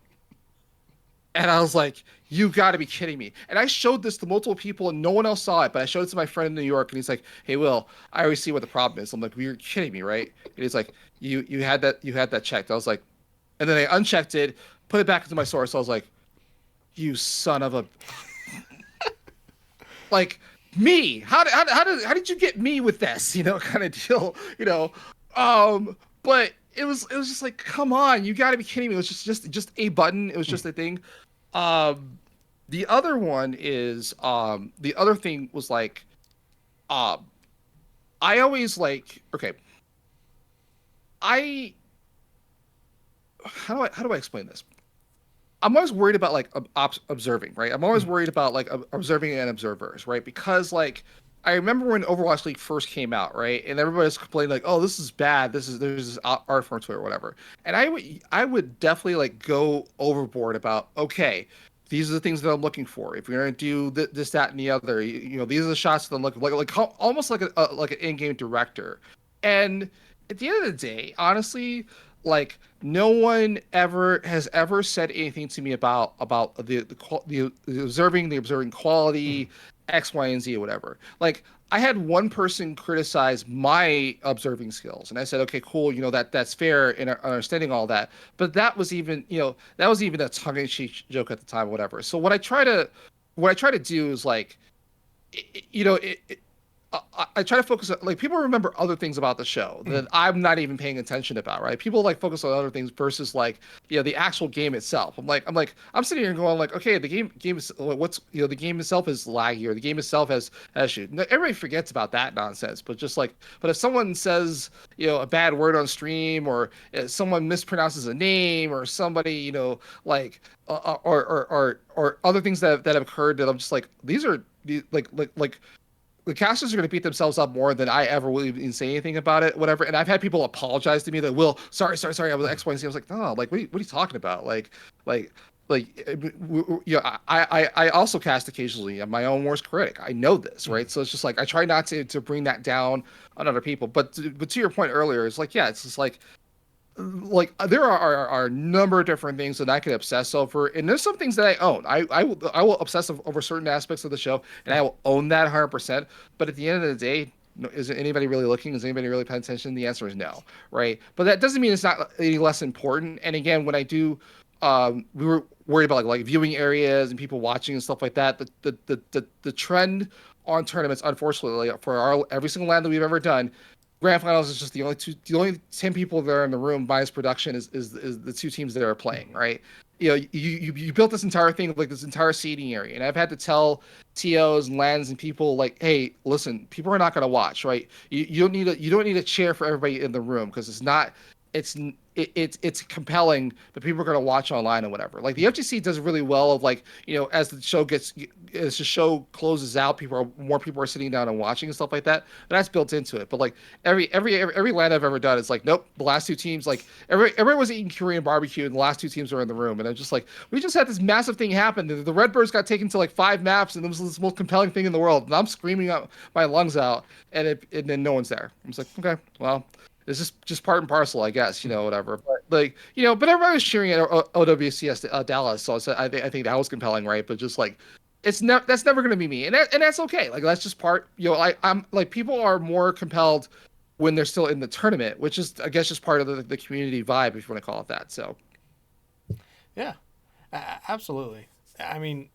And I was like, you got to be kidding me. And I showed this to multiple people, and no one else saw it, but I showed it to my friend in New York, and he's like, hey, Will, I always see what the problem is. I'm like, you're kidding me, right? And he's like, you had that checked. I was like, and then I unchecked it, put it back into my source. I was like, you son of a... like, me? How did you get me with this? Kind of deal, But it was just like, come on, you got to be kidding me. It was just a button. It was just a thing. The other one is the other thing was like, um, I always like, okay, I how do I explain this? I'm always worried about like observing, right? I'm always worried about like observing and observers, right? Because like I remember when Overwatch League first came out, right? And everybody's complaining like, "Oh, this is bad. There's this art form to it or whatever." And I would definitely like go overboard about, okay, these are the things that I'm looking for. If you're gonna do this, that, and the other, these are the shots that I'm looking like almost like like an in-game director. And at the end of the day, honestly, like no one ever has ever said anything to me about the observing quality, X, Y, and Z or whatever. Like I had one person criticize my observing skills, and I said, okay, cool, that's fair in understanding all that. But that was even a tongue-in-cheek joke at the time, or whatever. So what I try to do is like, I try to focus on, like, people remember other things about the show that I'm not even paying attention about, right? People like focus on other things versus like, the actual game itself. I'm sitting here going like, okay, the game is the game itself is laggy, or the game itself has issues. Everybody forgets about that nonsense, but if someone says, a bad word on stream, or someone mispronounces a name, or somebody, like, or other things that have occurred, that I'm just like, these are like the casters are going to beat themselves up more than I ever will even say anything about it, whatever. And I've had people apologize to me that, Will, sorry, I was X, Y, and Z. I was like, no, like, what are you talking about? Like, I also cast occasionally. I'm my own worst critic. I know this, right? So it's just like, I try not to bring that down on other people. But to your point earlier, it's like, yeah, it's just like there are a number of different things that I could obsess over, and there's some things that I own. I will obsess over certain aspects of the show, and I will own that 100%. But at the end of the day, is anybody really looking? Is anybody really paying attention? The answer is no, right? But that doesn't mean it's not any less important. And again, when I do, we were worried about like viewing areas and people watching and stuff like that. The trend on tournaments, unfortunately, for every single LAN that we've ever done, grand finals is just the only 10 people there in the room minus production is the two teams that are playing, right? You built this entire thing, like this entire seating area, and I've had to tell TOs and LANs and people like, hey, listen, people are not going to watch, right? You don't need a chair for everybody in the room, because it's compelling, but people are going to watch online or whatever. Like the FGC does really well of like, as the show closes out, more people are sitting down and watching and stuff like that. But that's built into it. But like every LAN I've ever done, it's like, nope, the last two teams, like everyone was eating Korean barbecue and the last two teams were in the room. And I'm just like, we just had this massive thing happen. The Redbirds got taken to like 5 maps, and it was this most compelling thing in the world. And I'm screaming out my lungs out, and then no one's there. I'm just like, okay, well, it's just part and parcel, I guess, whatever. But like, but everybody was cheering at OWCS Dallas, so I think that was compelling, right? But just like, that's never going to be me, and that's okay. Like that's just part. I'm like, people are more compelled when they're still in the tournament, which is, I guess, just part of the community vibe, if you want to call it that. So, yeah, absolutely. I mean,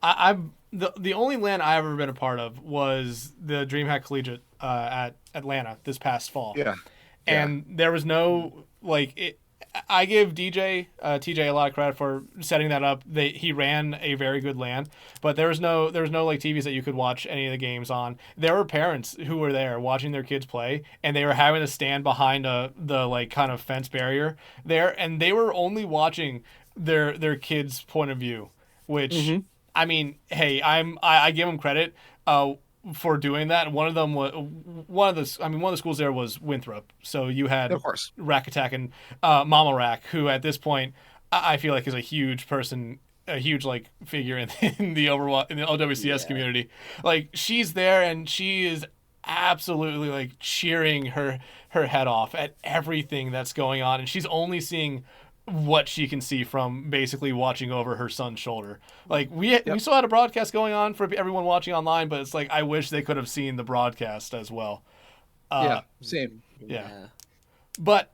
I'm the only LAN I ever been a part of was the DreamHack Collegiate at Atlanta this past fall. Yeah. And there was no I give TJ a lot of credit for setting that up. He ran a very good LAN, but there was no like TVs that you could watch any of the games on. There were parents who were there watching their kids play, and they were having to stand behind the like kind of fence barrier there, and they were only watching their kids' point of view, which I mean, hey, I give them credit for doing that. One of the schools there was Winthrop, so you had, of course, Rack Attack and Mama Rack, who at this point I feel like is a huge person, a huge like figure in the OWCS community. Like she's there and she is absolutely like cheering her head off at everything that's going on, and she's only seeing what she can see from basically watching over her son's shoulder. Like we still had a broadcast going on for everyone watching online, but it's like I wish they could have seen the broadcast as well. Yeah, same. Yeah. But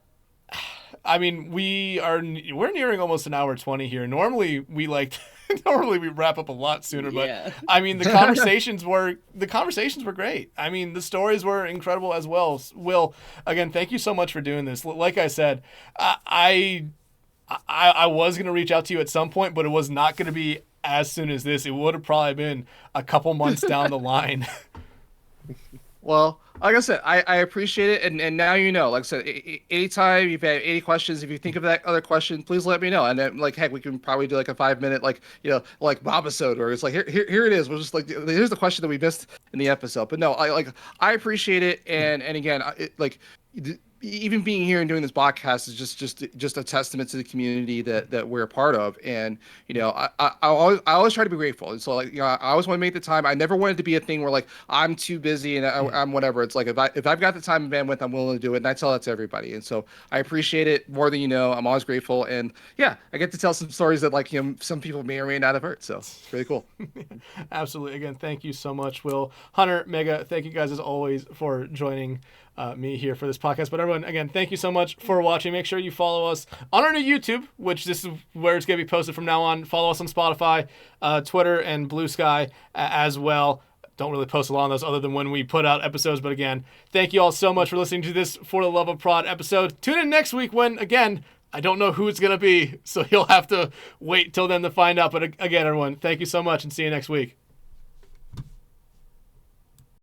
I mean, we're nearing almost an hour 20 here. Normally we like Normally we wrap up a lot sooner, Yeah. but I mean the conversations were great. I mean the stories were incredible as well. Will, again, thank you so much for doing this. Like I said, I was gonna reach out to you at some point, but it was not gonna be as soon as this. It would have probably been a couple months down the line. Well, like I said, I appreciate it, and now you know. Like I said, anytime you've had any questions, if you think of that other question, please let me know. And then, like, heck, we can probably do like a 5-minute, like, like Bobasode, where it's like here it is. We'll just like here's the question that we missed in the episode. But no, I appreciate it, and again, even being here and doing this podcast is just a testament to the community that we're a part of. And I always try to be grateful. And so I always want to make the time. I never wanted to be a thing where like I'm too busy and I'm whatever. It's like if I've got the time and bandwidth, I'm willing to do it, and I tell that to everybody. And so I appreciate it more than you know. I'm always grateful, and yeah, I get to tell some stories that some people may or may not have heard. So it's really cool. Absolutely. Again, thank you so much, Will, Hunter, Mega. Thank you guys as always for joining me here for this podcast. But everyone, again, thank you so much for watching. Make sure you follow us on our new YouTube, which this is where it's going to be posted from now on. Follow us on Spotify, Twitter, and Blue Sky as well. Don't really post a lot on those other than when we put out episodes. But again, thank you all so much for listening to this For the Love of Prod episode. Tune in next week when, again, I don't know who it's going to be, so you'll have to wait till then to find out. But again, everyone, thank you so much and see you next week.